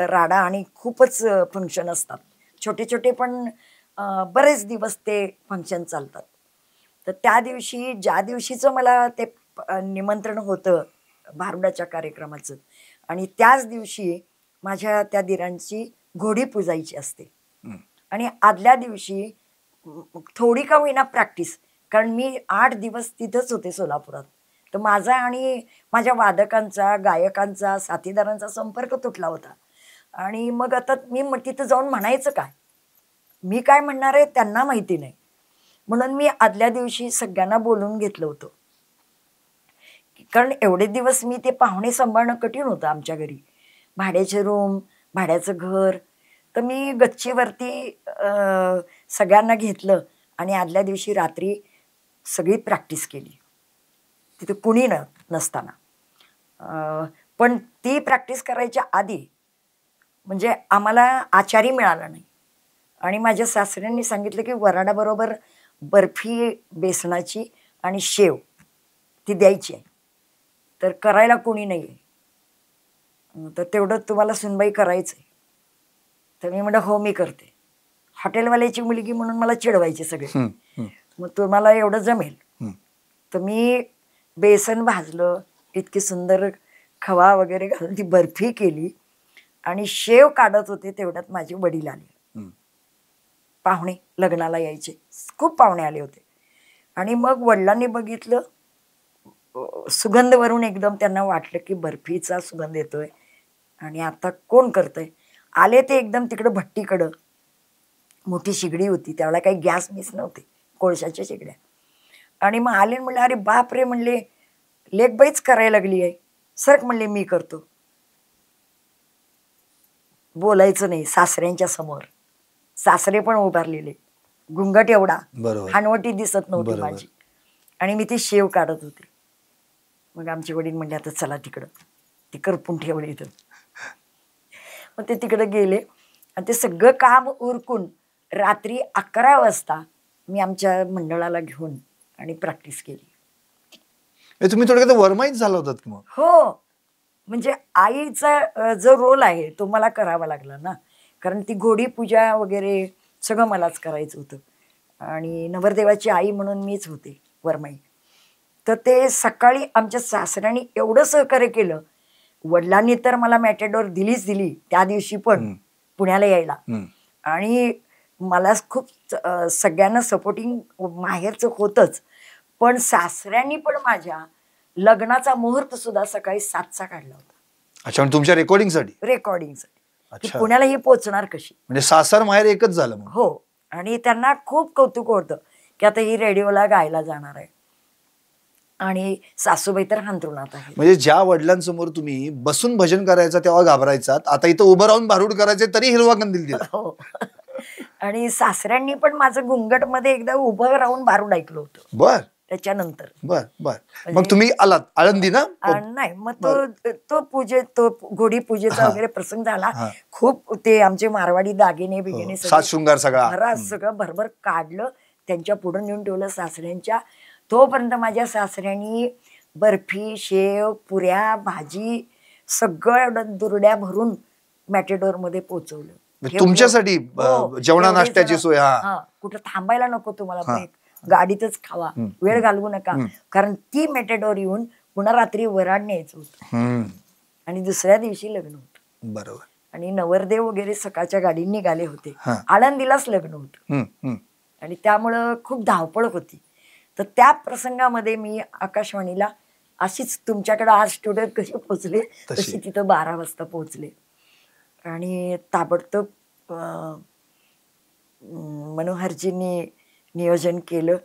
राडा आणि खूपच फंक्शन असतात, छोटे छोटे पण बरेच दिवस ते फंक्शन चालतात. तर त्या दिवशी ज्या दिवशीचं मला ते निमंत्रण होतं भारुडाच्या कार्यक्रमाचं, आणि त्याच दिवशी माझ्या त्या दिरांची घोडी पुजायची असते. आणि आदल्या दिवशी थोडी का होईना प्रॅक्टिस, कारण मी 8 दिवस तिथंच होते सोलापुरात. तर माझा आणि माझ्या वादकांचा, गायकांचा, साथीदारांचा संपर्क तुटला होता. आणि मग आता मी तिथं जाऊन म्हणायचं काय, मी काय म्हणणार आहे त्यांना माहिती नाही. म्हणून मी आदल्या दिवशी सगळ्यांना बोलून घेतलं होतं, कारण एवढे दिवस मी ते पाहुणे सांभाळणं कठीण होतं आमच्या घरी. भाड्याचे रूम, भाड्याचं घर. तर मी गच्चीवरती सगळ्यांना घेतलं आणि आदल्या दिवशी रात्री सगळी प्रॅक्टिस केली तिथे कुणी नसताना. पण ती प्रॅक्टिस करायच्या आधी म्हणजे आम्हाला आचारी मिळाला नाही, आणि माझ्या सासऱ्यांनी सांगितलं की वराडाबरोबर बर्फी बेसनाची आणि शेव ती द्यायची आहे, तर करायला कोणी नाही आहे, तर तेवढं तुम्हाला सुनबाई करायचं आहे. तर मी म्हणलं हो मी करते. हॉटेलवाल्याची मुलगी म्हणून मला चिडवायचे सगळे, मग तुम्हाला एवढं जमेल. तर मी बेसन भाजलं, इतकी सुंदर खवा वगैरे घालून ती बर्फी केली, आणि शेव काढत होते तेवढ्यात माझे वडील आले. पाहुणे लग्नाला यायचे, खूप पाहुणे आले होते. आणि मग वडिलांनी बघितलं, सुगंध वरून एकदम त्यांना वाटलं की बर्फीचा सुगंध येतोय आणि आता कोण करतंय. आले ते एकदम तिकडं भट्टीकडं, मोठी शिगडी होती त्यावेळेला, काही गॅस मिस नव्हते, कोळशाच्या शिगड्या. आणि मग आले म्हणले अरे बाप रे, म्हणले लेकबाईच करायला लागली आहे, सरक म्हणले मी करतो. बोलायचं नाही सासऱ्यांच्या समोर, सासरे पण उभारलेले, गुंगट एवढा, हानवटी दिसत नव्हती माझी, आणि मी ती शेव काढत होते. मग आमचे वडील म्हणले आता चला तिकडं, ती करपून ठेवले इथं. मग ते तिकडे गेले आणि ते सगळं काम उरकून रात्री 11 वाजता मी आमच्या मंडळाला घेऊन आणि प्रॅक्टिस केली. तुम्ही थोडक्यात वरमाईच झाला होतात की मग? हो, म्हणजे आईचा जो रोल आहे तो मला करावा लागला ना, कारण ती घोडी पूजा वगैरे सगळं मलाच करायचं होतं, आणि नवरदेवाची आई म्हणून मीच होते वरमाई. तर ते सकाळी आमच्या सासऱ्यांनी एवढं सहकार्य केलं. वडिलांनी तर मला मॅटेडोर दिलीच दिली त्या दिवशी पण पुण्याला यायला, आणि मला खूप सगळ्यांना सपोर्टिंग माहेरचं होतंच, पण सासऱ्यांनी पण माझ्या लग्नाचा मुहूर्त सुद्धा सकाळी 7चा काढला होता. अच्छा, तुमच्या रेकॉर्डिंगसाठी पुण्याला ही पोहोचणार कशी, म्हणजे सासर माहेर एकच झालं. हो, आणि त्यांना खूप कौतुक होतं की आता ही रेडिओला गायला जाणार आहे, आणि सासूबाई तर अंथरुणात आहे. म्हणजे ज्या वडिलांसमोर तुम्ही बसून भजन करायचं तेव्हा घाबरायचात, आता इथं उभं राहून भारूड करायचे तरी हिरवा कंदील दिला. हो, आणि सासऱ्यांनी पण माझं घुंगट मध्ये एकदा उभं राहून भारूड ऐकलं होतं. बर, त्याच्यानंतर बर मग तुम्ही आलात आळंदी ना? नाही, मग तो घोडी पूजेचा वगैरे प्रसंग झाला. खूप ते आमचे मारवाडी दागिने बिगिने सात शृंगार सगळं भरभर काढलं, त्यांच्या पुढे नेऊन ठेवलं सासऱ्यांच्या. तोपर्यंत माझ्या सासऱ्यांनी बर्फी, शेव, पुऱ्या, भाजी सगळं दुरड्या भरून मॅटेडोर मध्ये पोहोचवलं. तुमच्यासाठी जेवणा नाश्त्याची सोय. कुठं थांबायला नको तुम्हाला, गाडीतच खावा, वेळ घालवू नका, कारण ती मॅटेडोर येऊन पुन्हा रात्री वराड न्यायचं होतं, आणि दुसऱ्या दिवशी लग्न होतं. बरोबर. आणि नवरदेव वगैरे सकाळच्या गाडीने निघाले होते, आळंदीलाच लग्न होतं, आणि त्यामुळं खूप धावपळ होती. तर त्या प्रसंगामध्ये मी आकाशवाणीला अशीच तुमच्याकडे आज स्टुडिओत कशी पोहोचले तशी तिथं 12 वाजता पोहोचले, आणि ताबडतोब मनोहरजींनी नियोजन केलं,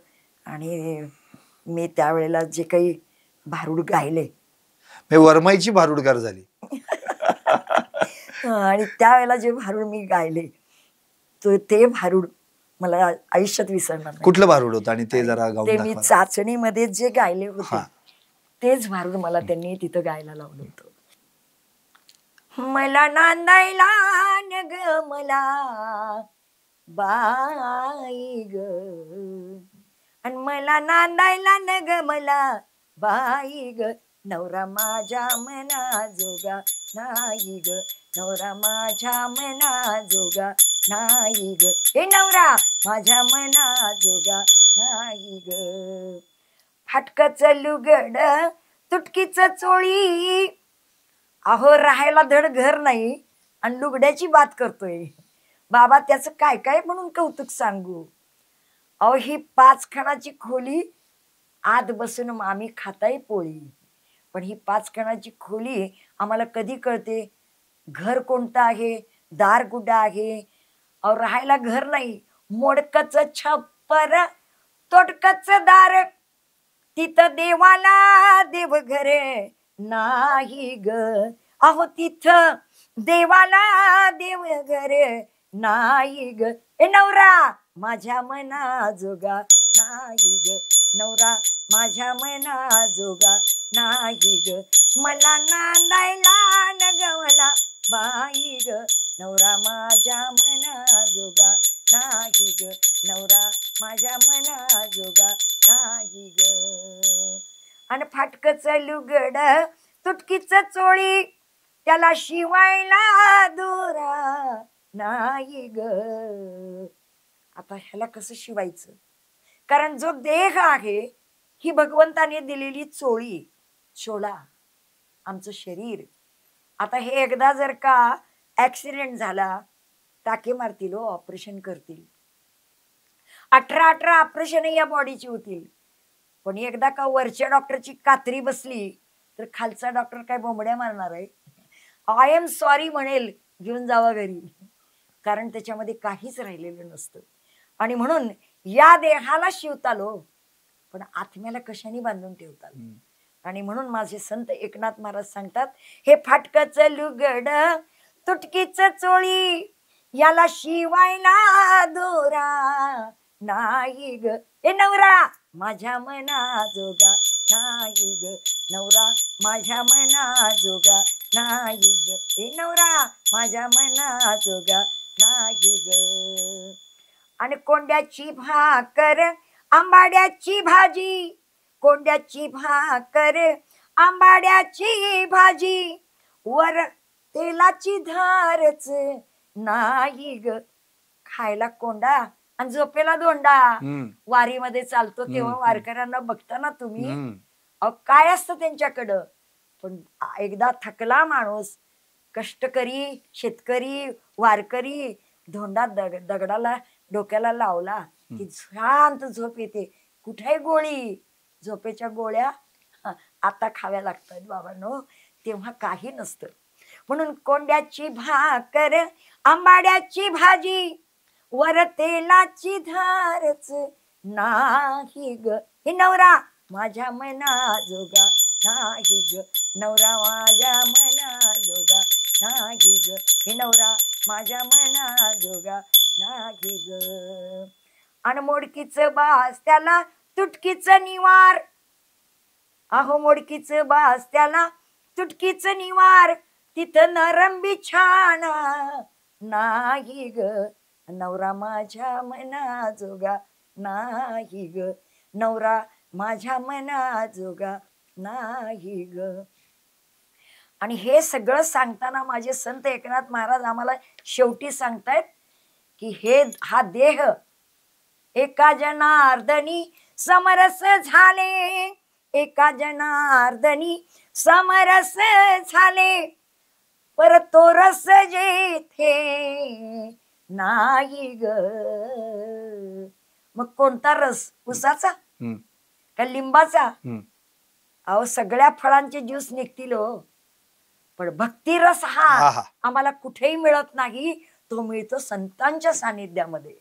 आणि मी त्यावेळेला जे काही भारूड गायले, वरमाईची भारूडकार झाली. आणि त्यावेळेला जे भारूड मी गायले ते भारूड मला आयुष्यात विसरणार नाही. कुठलं भारूड होतं आणि ते जरा गाऊन ते मी चाचणीमध्ये जे गायले होते तेच भारूड मला त्यांनी तिथं गायला लावलं होतं. मला नांदायला न ग मला बाई ग, आणि मला नांदायला न ग मला बाई ग, नवरा माझ्या मना जोगा नाही ग, नवरा माझ्या मना जोगा नाही ग, हे नवरा माझ्या मना जोगा नाही ग. फाटकच लुगड तुटकीच चोळी, अहो राहायला धड घर नाही आणि लुगड्याची बात करतोय. बाबा त्याचं काय काय म्हणून कौतुक सांगू. अहो ही 5 खणाची खोली, आत बसून आम्ही खाताय पोळी. पण ही 5 खणाची खोली आम्हाला कधी कळते घर कोणतं आहे, दार कुठं आहे. अहो राहायला घर नाही, मोडकच छप्पर तोडकच दार, तिथं देवाला देवघर नाही ग. अहो तिथं देवाला देवघर नाही ग, ए नवरा माझ्या मना जोगा नाही ग, नवरा माझ्या मना जोगा नाही ग, मला नांदायला न ग मला बाई ग, नवरा माझ्या मना जोगा नाही ग, नवरा माझ्या मना जोगा नाही ग. आणि फाटकच लुगड तुटकीच चोळी, त्याला शिवायला दोरा नाही ग. आता ह्याला कसं शिवायचं, कारण जो देह आहे ही भगवंताने दिलेली चोळी, चोळा आमचं शरीर. आता हे एकदा जर का ऍक्सिडेंट झाला, टाके मारतील हो, ऑपरेशन करतील. 18 ऑपरेशन या बॉडीची होतील. पण एकदा का वरच्या डॉक्टरची कात्री बसली तर खालचा डॉक्टर काय बोंबड्या मारणार आहे. आय एम सॉरी म्हणेल, घेऊन जावा घरी, कारण त्याच्यामध्ये काहीच राहिलेलं नसतं. आणि म्हणून या देहाला शिवतालो, पण आत्म्याला कशाने बांधून ठेवताल. आणि म्हणून माझे संत एकनाथ महाराज सांगतात, हे फाटकच लुगड तुटकीच चोळी, याला शिवायला दोरा नाही ग, हे नवरा माझ्या मना जोगा नाही ग, नवरा माझ्या मना जोगा नाही ग, हे नवरा माझ्या मना जोगा नाही ग. आणि कोंड्याची भाकर आंबाड्याची भाजी, कोंड्याची भाकर आंबाड्याची भाजी, वर तेलाची धारच नाही ग. खायला कोंडा आणि झोपेला दोंडा. वारीमध्ये चालतो तेव्हा वारकऱ्यांना बघताना तुम्ही, काय असतं त्यांच्याकडं. पण एकदा थकला माणूस, कष्टकरी शेतकरी वारकरी, धोंडा दगडाला डोक्याला लावला की शांत झोप येते. कुठे गोळी, झोपेच्या गोळ्या आता खाव्या लागतात बाबांनो, तेव्हा काही नसतं. म्हणून कोंड्याची भाकर आंबाड्याची भाजी, वर तेलाची धारच नाही ग, हे नवरा माझ्या मना जोगा नाही ग, नवरा माझ्या मना जोगा नाही ग, हे नवरा माझ्या मना जोगा नाही ग. आणि मोडकीच बास त्याला तुटकीच निवार, अहो मोडकीच बास त्याला तुटकीच निवार, तिथं नरम बिछाना नाही ग, नवरा माझ्या मना जोगा नाही ग, नवरा माझ्या मना जोगा नाही ग. आणि हे सगळं सांगताना माझे संत एकनाथ महाराज आम्हाला शेवटी सांगतायत की हा देह एका जनार्दनी समरस झाले, एका जनार्दनी समरस झाले, पर तो रस जेथे नाही ग. मग कोणता रस, उसाचा का लिंबाचा? अहो सगळ्या फळांचे ज्यूस निघतील हो, पण भक्ती रस हा आम्हाला कुठेही मिळत नाही, तो मिळतो संतांच्या सानिध्यामध्ये.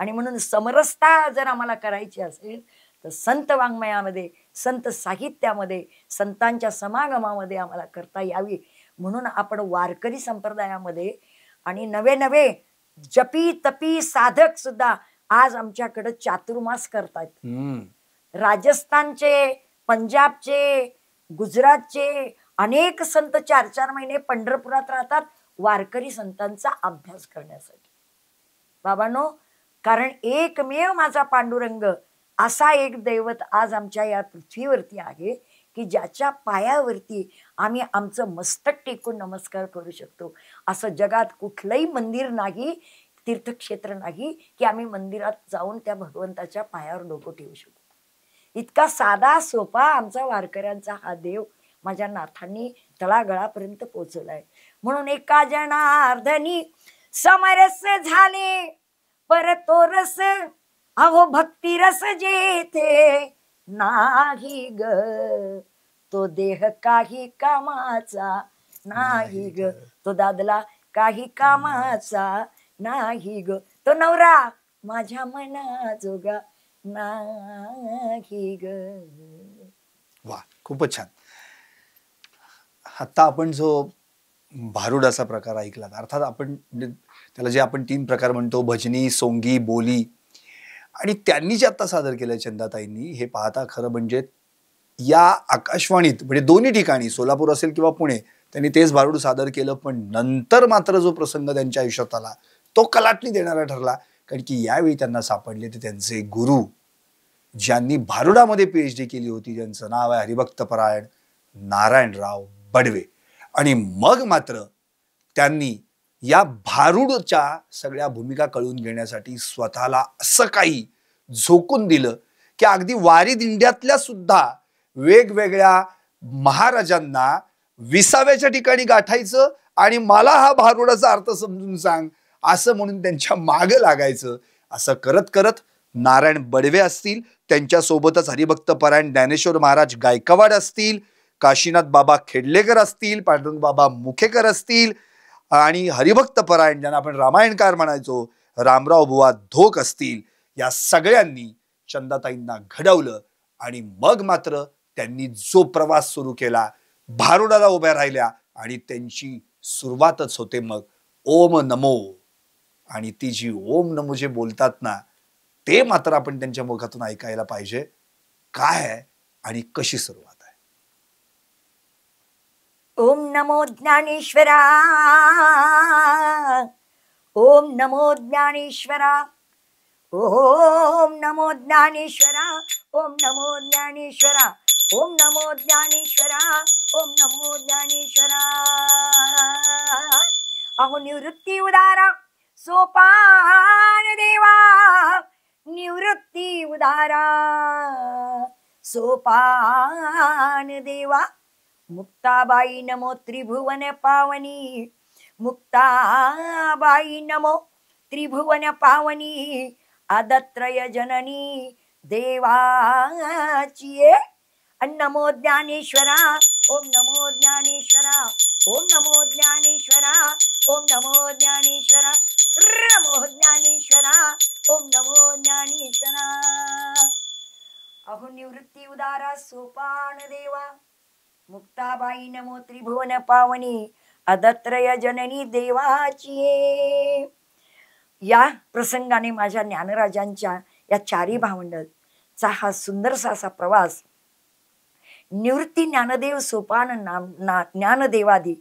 आणि म्हणून समरसता जर आम्हाला करायची असेल तर संत वाङ्मयामध्ये, संत साहित्यामध्ये, संतांच्या समागमामध्ये आम्हाला करता यावी. म्हणून आपण वारकरी संप्रदायामध्ये आणि नवे नवे जपी तपी साधक सुद्धा आज आमच्याकडे चातुर्मास करतात. राजस्थानचे, पंजाबचे, गुजरातचे अनेक संत 4-4 महिने पंढरपुरात राहतात वारकरी संतांचा अभ्यास करण्यासाठी. बाबांनो, कारण एकमेव माझा पांडुरंग असा एक दैवत आज आमच्या या पृथ्वीवरती आहे की ज्याच्या पायावरती आम्ही आमचं मस्तक टेकून नमस्कार करू शकतो. असं जगात कुठलंही मंदिर नाही, तीर्थक्षेत्र नाही की आम्ही मंदिरात जाऊन त्या भगवंताच्या पायावर डोकं ठेवू शकू. इतका साधा सोपा आमचा वारकऱ्यांचा हा देव माझ्या नाथांनी तळागळापर्यंत पोहोचवलाय. म्हणून एका जनार्दनी समरस झाले परतो रस, अहो भक्ती रस जेथे नाही ग, तो देह काही कामाचा नाही ग, तो दादला काही कामाचा नाही ग, तो नवरा माझ्या मनाजोगा नाही ग. वा, खूपच छान. आता आपण जो भारुडाचा प्रकार ऐकला, अर्थात आपण त्याला जे आपण 3 प्रकार म्हणतो, भजनी, सोंगी, बोली, आणि त्यांनी जे आता सादर केलं चंदाताईंनी, हे पाहता खरं म्हणजे या आकाशवाणीत म्हणजे दोन्ही ठिकाणी सोलापूर असेल किंवा पुणे त्यांनी तेच भारुड सादर केलं. पण नंतर मात्र जो प्रसंग त्यांच्या आयुष्यात आला तो कलाटणी देणारा ठरला, कारण की यावेळी त्यांना सापडले ते त्यांचे गुरु, ज्यांनी भारुडामध्ये PhD केली होती, ज्यांचं नाव आहे हरिभक्तपरायण नारायणराव बडवे. आणि मग मात्र त्यांनी या भारुडच्या सगळ्या भूमिका कळून घेण्यासाठी स्वतःला असं काही झोकून दिलं की अगदी वारी दिंड्यातल्या सुद्धा वेगवेगळ्या महाराजांना 20व्या ठिकाणी गाठायचं आणि मला हा भारुडाचा अर्थ समजून सांग असं म्हणून त्यांच्या मागे लागायचं. असं करत करत नारायण बडवे असतील, त्यांच्यासोबतच हरिभक्तपरायण ज्ञानेश्वर महाराज गायकवाड असतील, काशीनाथ बाबा खेडलेकर असतील, पांडुरंग बाबा मुखेकर असतील, आणि हरिभक्तपरायण ज्यांना आपण रामायणकार म्हणायचो रामराव बुवा धोक असतील, या सगळ्यांनी चंदाताईंना घडवलं. आणि मग मात्र त्यांनी जो प्रवास सुरू केला, भारुडाला उभ्या राहिल्या आणि त्यांची सुरुवातच होते मग ओम नमो. आणि ती जी ओम नमो जे बोलतात ना, ते मात्र आपण त्यांच्या मुखातून ऐकायला पाहिजे. काय आहे आणि कशी सुरुवात आहे? ओम नमो ज्ञानेश्वरा, ओम नमो ज्ञानेश्वरा, ओम नमो ज्ञानेश्वरा, ओम नमो ज्ञानेश्वरा, ओम नमो ज्ञानेश्वरा, ओम नमो ज्ञानेश्वरा. अहो निवृत्ती उदारा सोपान देवा, निवृत्ती उदारा सोपान देवा. मुक्ताबाई नमो त्रिभुवन पावनी, मुक्ताबाई नमो त्रिभुवन पावनी, आदत्रय जननी देवाची. नमो ज्ञानेश्वरा, ओम नमो ज्ञानेश्वरा, ओम नमो ज्ञानेश्वरा, ओम नमो ज्ञानेश्वरा, नमो ज्ञानेश्वरा, ओम नमो ज्ञानेश्वरा. अहो निवृत्ती उदारा सोपान देवा, मुक्ताबाई नमो त्रिभुवन पावनी, अदत्रय जननी देवाची. या प्रसंगाने माझ्या ज्ञानराजांच्या या 4ही भावंडांचा हा सुंदरसा असा प्रवास निवृत्ती ज्ञानदेव सोपान ज्ञानदेवादी,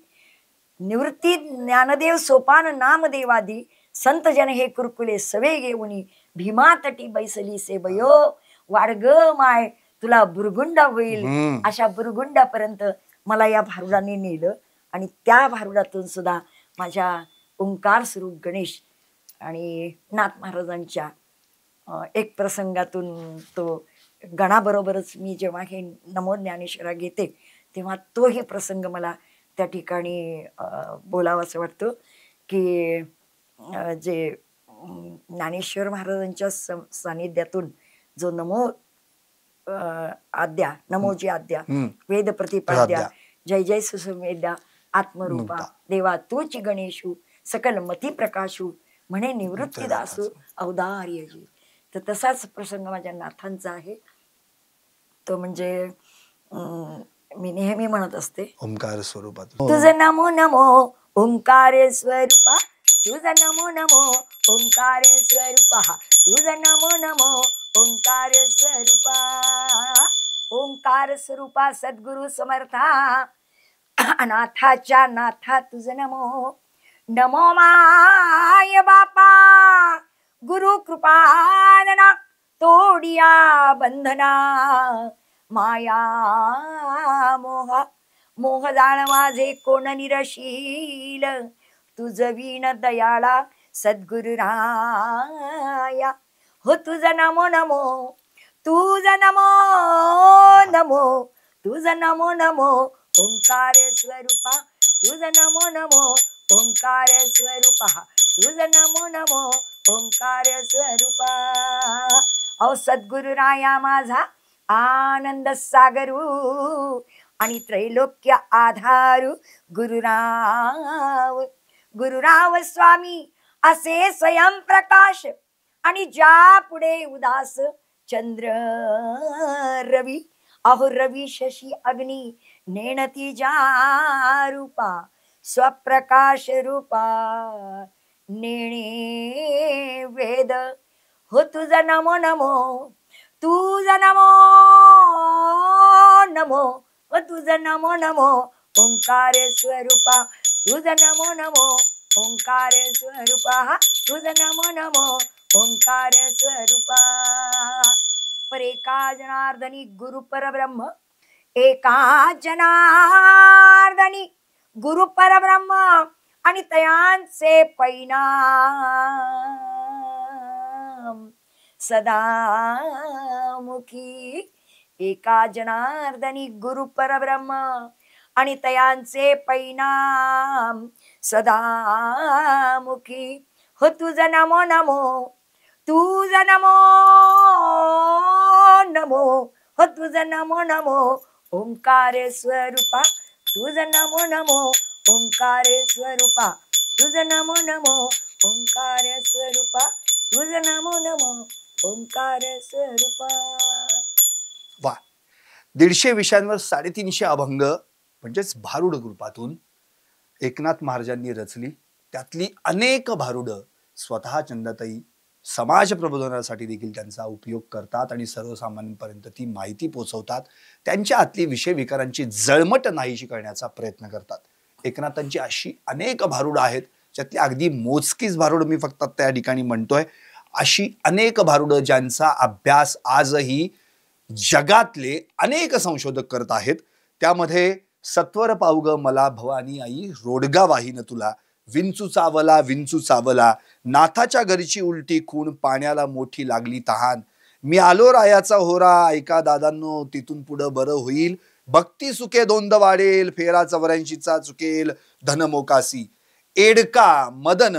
निवृत्ती ज्ञानदेव सोपान नामदेवादी, संत जन हे कुरकुले सवे घेऊनी, भीमा तटी बैसली सेवयो, वाडग माय तुला बुरगुंडा होईल. अशा बुरगुंडापर्यंत मला या भारुडाने नेलं. आणि त्या भारुडातून सुद्धा माझ्या ओंकार स्वरूप गणेश आणि नाथ महाराजांच्या एक प्रसंगातून तो गणाबरोबरच मी जेव्हा हे नमो ज्ञानेश्वरा घेते तेव्हा तोही प्रसंग मला त्या ठिकाणी बोलावंसं वाटतं की जे ज्ञानेश्वर महाराजांच्या सानिध्यातून जो नमो आद्या, नमोजी आद्या, वेद प्रतिपाद्या, जय जय सुसुमेद्या, आत्मरूपा देवा तूची गणेशू, सकल मती प्रकाशू, म्हणे निवृत्ती दासू औदार्यजी. तर तसाच प्रसंग माझ्या नाथांचा आहे. तो म्हणजे मी नेहमी म्हणत असते ओंकार स्वरूपात, तुझं नमो नमो ओंकार स्वरूपा, तुझं नमो नमो ओंकार स्वरूपा, तुझं नमो नमो ओंकार स्वरूपा. ओंकार स्वरूपा सद्गुरु समर्था अनाथाच्या नाथा तुझ नमो. नमो माय बापा गुरु कृपानना तोडिया बंधना. माया मोहा मोह जाण माझे कोण निरशील. तुझ वीण दयाळा सद्गुरु राया. हो तुझ नमो नमो तुझ नमो नमो तुझ नमो नमो. ओंकार स्वरूपा तुझ नमो नमो. ओंकार स्वरूपा तुझ नमो नमो. ओंकार स्वरूपा. अहो सद्गुरु राया माझा आनंद सागरू आणि त्रैलोक्य आधारू. गुरुराव गुरुराव स्वामी असे स्वयं प्रकाश आणि ज्या पुढे उदास चंद्र रवी. अहो रवी शशी अग्नी नेणती ज्या रूपा. स्वप्रकाश रूपा नेणे वेद. हो तुझ नमो नमो तुझ नमो नमो. हो तुझ नमो नमो. ओंकार स्वरूपा तुझ नमो नमो. ओंकार स्वरूपा तुझ नमो नमो. ओंकार स्वरूपा. पर एका जनार्दनी गुरु परब्रह्म. एका जनार्दनी गुरु परब्रह्म आणि तयांचे परिणाम सदा मुखी. एका जनार्दनी गुरु परब्रह्म आणि तयांचे परिणाम सदा मुखी. हो तुझ नमो नमो तुझ नमो नमो. हो तुझ नमो नमो. ओंकार स्वरूपा तुझ नमो नमो. ओंकार स्वरूपा तुझ नमो नमो. ओंकार स्वरूपा तुझ नमो नमो. ओंकार स्वरूपा. वा 150 विषयांवर 350 अभंग म्हणजेच भारुड ग्रुपातून एकनाथ महाराजांनी रचली. त्यातली अनेक भारुड स्वतः चंदाताई समाज प्रबोधनासाठी देखील त्यांचा उपयोग करतात आणि सर्वसामान्यांपर्यंत ती माहिती पोहोचवतात. त्यांच्या आतली विषय विकारांची जळमट नाहीशी करण्याचा प्रयत्न करतात. एकनाथांची अशी अनेक भारुड आहेत ज्यातली अगदी मोजकीच भारुड मी फक्त त्या ठिकाणी म्हणतोय. अशी अनेक भारुड ज्यांचा अभ्यास आजही जगातले अनेक संशोधक करत आहेत. त्यामध्ये सत्वर पावग मला भवानी आई रोडगा वाहीन तुला. विंचू चावला विंचू चावला. नाथाच्या घरची उलटी खून पाण्याला मोठी लागली तहान. मी आलो रायाचा होरा ऐका दादांनो तिथून पुढं बरं होईल. भक्ती सुखे दोंद वाढेल फेरा 84चा चुकेल धन मोकासी. एडका मदन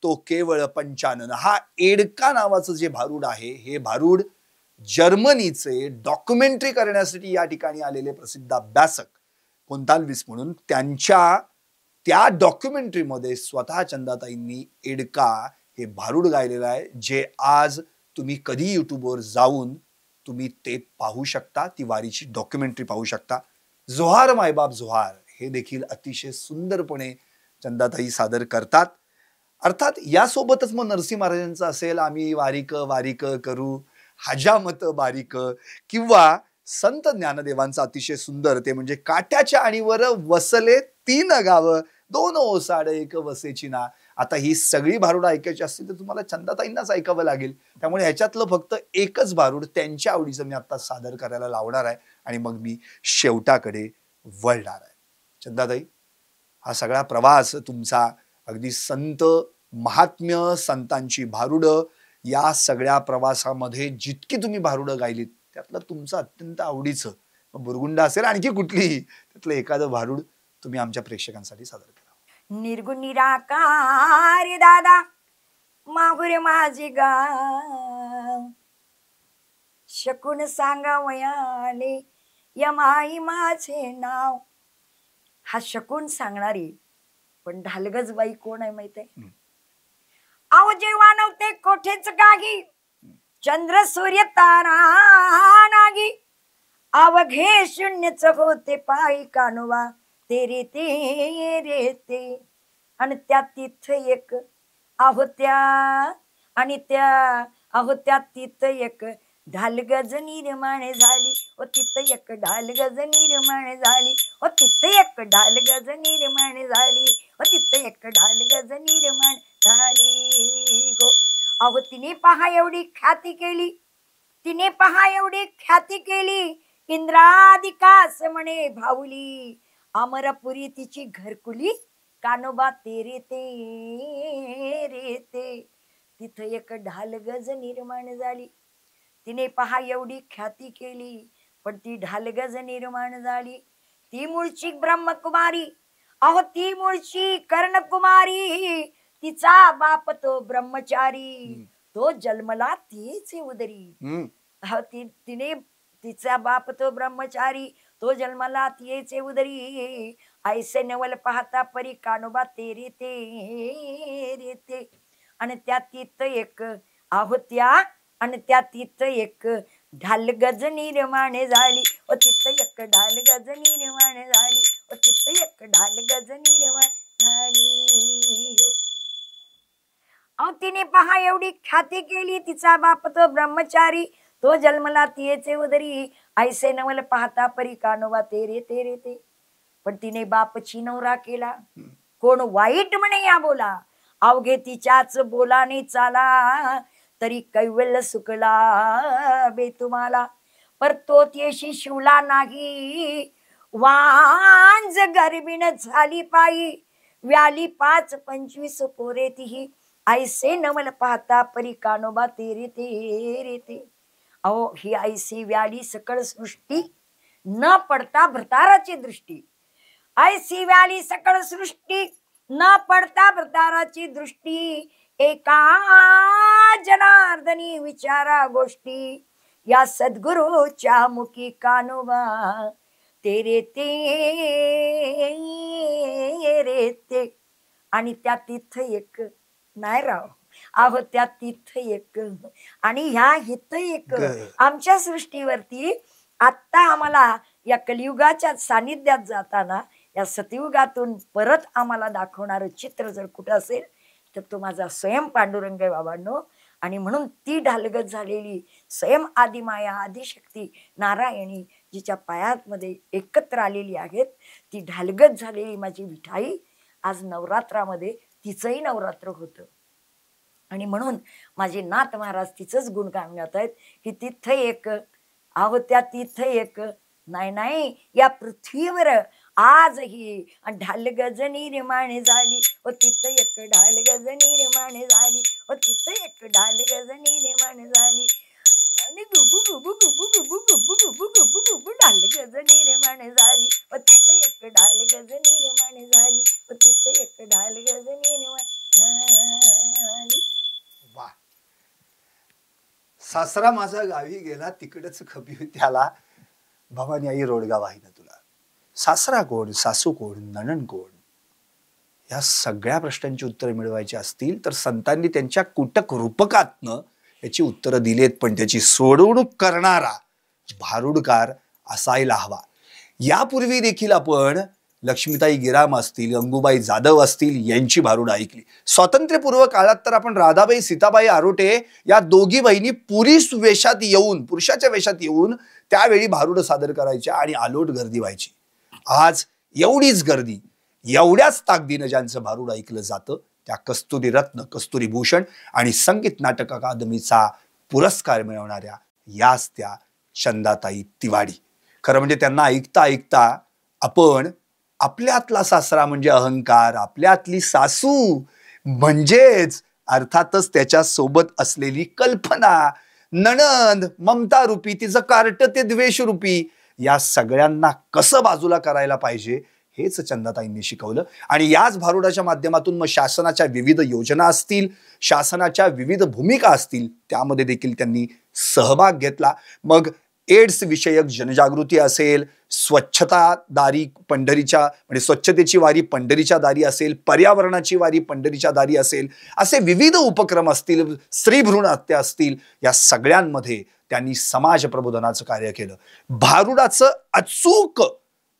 तो केवळ पंचानन. हा एडका नावाचं जे भारूड आहे हे भारूड जर्मनीचे डॉक्युमेंटरी करण्यासाठी या ठिकाणी आलेले प्रसिद्ध अभ्यासक कोंताल्विस म्हणून त्यांच्या त्या डॉक्युमेंटरीमध्ये स्वतः चंदाताईंनी एडका हे भारूड गायलेलं आहे. जे आज तुम्ही कधी युट्यूबवर जाऊन तुम्ही ते पाहू शकता. ती वारीची डॉक्युमेंटरी पाहू शकता. जोहार मायबाप जोहार हे देखील अतिशय सुंदरपणे चंदाताई सादर करतात. अर्थात यासोबतच मग नरसिंह महाराजांचं असेल आम्ही वारीक वारीक करू हजामत बारीक किंवा संत ज्ञानदेवांचं अतिशय सुंदर ते म्हणजे काट्याच्या आणीवर वसले 3 गाव 2 ओसाड 1 वसेची ना. आता ही सगळी भारुड ऐकायची असतील तर तुम्हाला चंदाताईंनाच ऐकावं लागेल. त्यामुळे ह्याच्यातलं फक्त एकच भारूड त्यांच्या आवडीचं मी आता सादर करायला लावणार आहे आणि मग मी शेवटाकडे वळणार आहे. चंदाताई हा सगळा प्रवास तुमचा अगदी संत महात्म्य संतांची भारुड या सगळ्या प्रवासामध्ये जितकी तुम्ही भारुड गायलीत त्यातलं तुमचं अत्यंत आवडीचं बुरगुंडा असेल आणखी कुठलीही त्यातलं एखादं भारूड तुम्ही आमच्या प्रेक्षकांसाठी सादर करा. निर्गुण निराकार दादा माहुर माझे गाव. शकून सांगावयाले यमाई माझे नाव. हा शकून सांगणारी पण ढालगजबाई कोण आहे माहित आहे? अहो जेव्हा नव्हते कोठेच गागी चंद्र सूर्य तारा नागी. अवघे शून्यच होते पायी कानोबा तेरे ते रे ते. आणि त्या तिथ एक अहो त्या आणि त्या अहो त्या तिथ एक ढाल गज निर्माण झाली व तिथं एक ढाल गज निर्माण झाली व तिथं एक ढाल गज निर्माण झाली व तिथं एक ढाल गज निर्माण झाली गो. अहो तिने पहा एवढी ख्याती केली, तिने पहा एवढी ख्याती केली, इंद्रादिकास म्हणे भाऊली, अमरपुरी तिची घरकुली, कानोबा तेरे ते रे ते. तिथं एक ढाल गज निर्माण झाली, तिने पहा एवढी ख्याती केली, पण ती ढालगज निर्माण झाली. ती मूळची ब्रह्मकुमारी, अहो ती मूळची कर्णकुमारी, तिचा बाप तो ब्रह्मचारी, तो जन्मला तीच उदरी. तिने तिचा बाप तो ब्रह्मचारी, तो जन्मला तीच उदरी, ऐसे नवल पाहता परी, कानोबा तेरे ते रे ते. आणि त्या तिथं एक आहोत्या, आणि त्या तिथं एक ढाल गज निर्माण झाली व तिथं एक ढाल गज निर्माण झाली व तिथं एक ढाल गज निर्माण झाली. अहो तिने पहा एवढी ख्याती केली, तिचा बाप तो ब्रह्मचारी, तो जन्मला तियेचे उदरी, ऐसे नवल पाहता परी, कानोबा तेरे तेरे ते. पण तिने बापची नवरा केला, कोण वाईट म्हणे या बोला, अवघे तिच्याच बोलाने चाला, तरी कैवल्य सुकला बे तुम्हाला. पर तो तेशी शिवला नाही, वांज गर्भीण झाली पायी, व्याली 5-25 पोरे तिही, ऐसे नवल पाहता परी, कानोबा तेरे तेरे ते. अहो ही ऐसी व्याली सकळ सृष्टी, न पडता भ्रताराची दृष्टी, ऐसी व्याली सकळ सृष्टी, न पडता भ्रताराची दृष्टी, एका जनार्दनी विचारा गोष्टी, या सद्गुरूच्या मुखी कानोबा तेरे ते रे ते. आणि त्या तिथं एक नाही राव, अहो त्या तिथं एक, आणि ह्या इथं एक. आमच्या सृष्टीवरती आत्ता आम्हाला या कलियुगाच्या सानिध्यात जाताना, या सतयुगातून परत आम्हाला दाखवणारं चित्र जर कुठं असेल तर तो माझा स्वयं पांडुरंग आहे बाबांनो. आणि म्हणून ती ढालगत झालेली स्वयं आदिमाया आदिशक्ती नारायणी जिच्या पायामध्ये एकत्र आलेली आहेत, ती ढालगत झालेली माझी विठाई आज नवरात्रामध्ये तिचंही नवरात्र होतं. आणि म्हणून माझे नाथ महाराज तिचंच गुणगान गात आहेत की तिथं एक, अहो त्या तिथं एक, नाही नाही या पृथ्वीवर आजही ढालगज निर्माण झाली व तिथं एक ढालगज निर्माण झाली व तिथं एक ढालगज निर्माण झाली. आणि गुबु गुबु गुबु गुबु गुबु गुबु गुबु गुबु ढालगज निर्माण झाली व तिथं एक ढालगज निर्माण झाली व तिथं एक ढालगज निर्माण झाली. वा, सासरा माझा गावी गेला, तिकडच खपी त्याला, भवानी आई रोडगा वाहिना तुला. सासरा कोण, सासू कोण, नणन कोण, या सगळ्या प्रश्नांची उत्तरे मिळवायची असतील तर संतांनी त्यांच्या कुटक रूपकातनं याची उत्तरं दिलेत, पण त्याची सोडवणूक करणारा भारुडकार असायला हवा. यापूर्वी देखील आपण लक्ष्मीताई गिराम असतील, गंगूबाई जाधव असतील यांची भारुड ऐकली. स्वातंत्र्यपूर्व काळात तर आपण राधाबाई सीताबाई आरोटे या दोघी बहिणी पुरुष वेशात येऊन, पुरुषाच्या वेशात येऊन त्यावेळी भारुड सादर करायच्या आणि आलोट गर्दी व्हायची. आज एवढीच गर्दी, एवढ्याच ताकदीनं ज्यांचं भारुड ऐकलं जातं त्या कस्तुरी रत्न, कस्तुरी भूषण आणि संगीत नाटक अकादमीचा पुरस्कार मिळवणाऱ्या याच त्या चंदाताई तिवाडी. खरं म्हणजे त्यांना ऐकता ऐकता आपण आपल्यातला सासरा म्हणजे अहंकार, आपल्यातली सासू म्हणजेच अर्थातच त्याच्या सोबत असलेली कल्पना, नणंद ममता रूपी, तिचं कार्ट ते द्वेष रूपी, या सगळ्यांना कसं बाजूला करायला पाहिजे हेच चंदाताईंनी शिकवलं. आणि याच भारुडाच्या माध्यमातून मग शासनाच्या विविध योजना असतील, शासनाच्या विविध भूमिका असतील, त्यामध्ये देखील त्यांनी सहभाग घेतला. मग एड्स विषयक जनजागृती असेल, स्वच्छता दारी पंढरीच्या म्हणजे स्वच्छतेची वारी पंढरीच्या दारी असेल, पर्यावरणाची वारी पंढरीच्या दारी असेल, असे विविध उपक्रम असतील, स्त्री भ्रूण हत्या असतील, या सगळ्यांमध्ये त्यांनी समाज प्रबोधनाचं कार्य केलं. भारुडाचं अचूक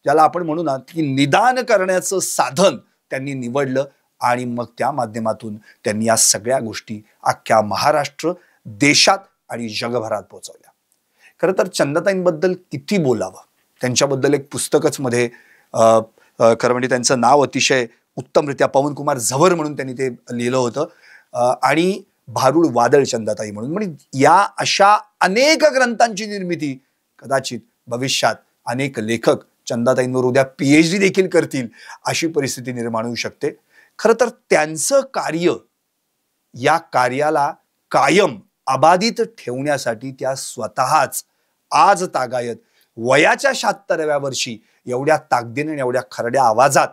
ज्याला आपण म्हणू ना की निदान करण्याचं साधन त्यांनी निवडलं आणि मग त्या माध्यमातून त्यांनी या सगळ्या गोष्टी अख्ख्या महाराष्ट्र, देशात आणि जगभरात पोहोचवल्या. खरं तर चंदाताईंबद्दल किती बोलावं. त्यांच्याबद्दल एक पुस्तकच मध्ये खरं म्हणजे त्यांचं नाव अतिशय उत्तमरित्या पवनकुमार झवर म्हणून त्यांनी ते लिहिलं होतं आणि भारूड वादळ चंदाताई म्हणून. म्हणजे या अशा अनेक ग्रंथांची निर्मिती कदाचित भविष्यात अनेक लेखक चंदाताईंवर उद्या PhD देखील करतील अशी परिस्थिती निर्माण होऊ शकते. खरं तर त्यांचं कार्य, या कार्याला कायम अबाधित ठेवण्यासाठी त्या स्वतःच आज तागायत वयाच्या 76व्या वर्षी एवढ्या ताकदीने आणि एवढ्या खरड्या आवाजात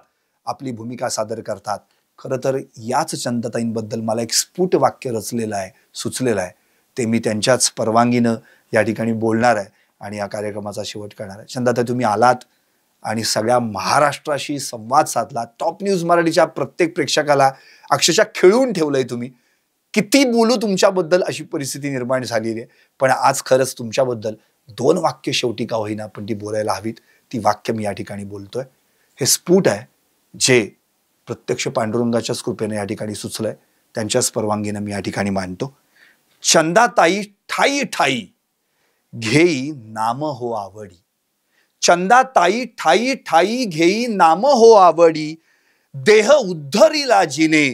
आपली भूमिका सादर करतात. खरं तर याच चंदाताईंबद्दल मला एक स्फुट वाक्य रचलेलं आहे, सुचलेलं आहे, ते मी त्यांच्याच परवानगीनं या ठिकाणी बोलणार आहे आणि या कार्यक्रमाचा शेवट करणार आहे. चंदाताई, तुम्ही आलात आणि सगळ्या महाराष्ट्राशी संवाद साधला. टॉप न्यूज मराठीच्या प्रत्येक प्रेक्षकाला अक्षरशः खिळवून ठेवलंय तुम्ही. किती बोलू तुमच्याबद्दल अशी परिस्थिती निर्माण झालेली आहे. पण आज खरंच तुमच्याबद्दल 2 वाक्य शेवटी का होईना पण ती बोलायला हवीत. ती वाक्य मी या ठिकाणी बोलतोय. हे स्फुट आहे जे प्रत्यक्ष पांडुरंगाच्याच कृपेने या ठिकाणी सुचलंय. त्यांच्याच परवानगीनं मी या ठिकाणी मांडतो. चंदाताई ठाई ठाई घेई नाम हो आवडी. चंदाताई ठाई ठाई घेई नाम हो आवडी. देह उद्धरिला जिने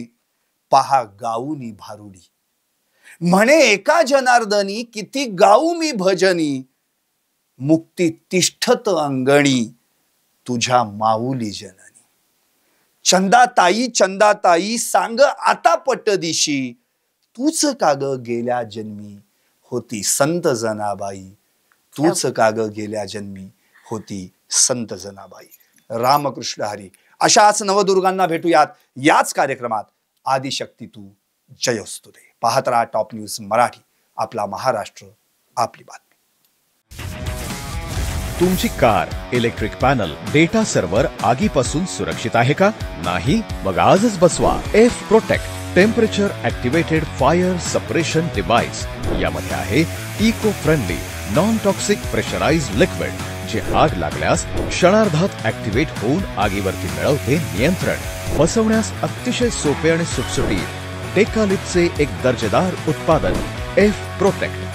पहा गाऊनी भारुडी. म्हणे एका जनार्दनी किती गाऊ मी भजनी. मुक्ती तिष्ठत अंगणी तुझ्या माऊली जननी. चंदाताई चंदाताई सांग आता पटदिशी. तूच का ग गेल्या जन्मी होती संत जनाबाई. तूच का ग गेल्या जन्मी होती संत जनाबाई. रामकृष्ण हरी. अशाच नवदुर्गांना भेटूयात याच कार्यक्रमात. आदिशक्ती तू जयोस्तु दे. पाहत राहा टॉप न्यूज मराठी. आपला महाराष्ट्र, आपली बातमी. तुमची car, electric panel, data server आगीपासून सुरक्षित आहे का? नाही? मग आजच बसवा F protect temperature activated fire suppression device. यामध्ये आहे eco friendly non toxic pressurised liquid, जे आग लागल्यास क्षणार्धात ऍक्टिव्हेट होऊन आगीवरती मिळवते नियंत्रण. बसवण्यास अतिशय सोपे आणि सुटसुटीत टेकालिपचे एक दर्जेदार उत्पादन एफ प्रोटेक्ट.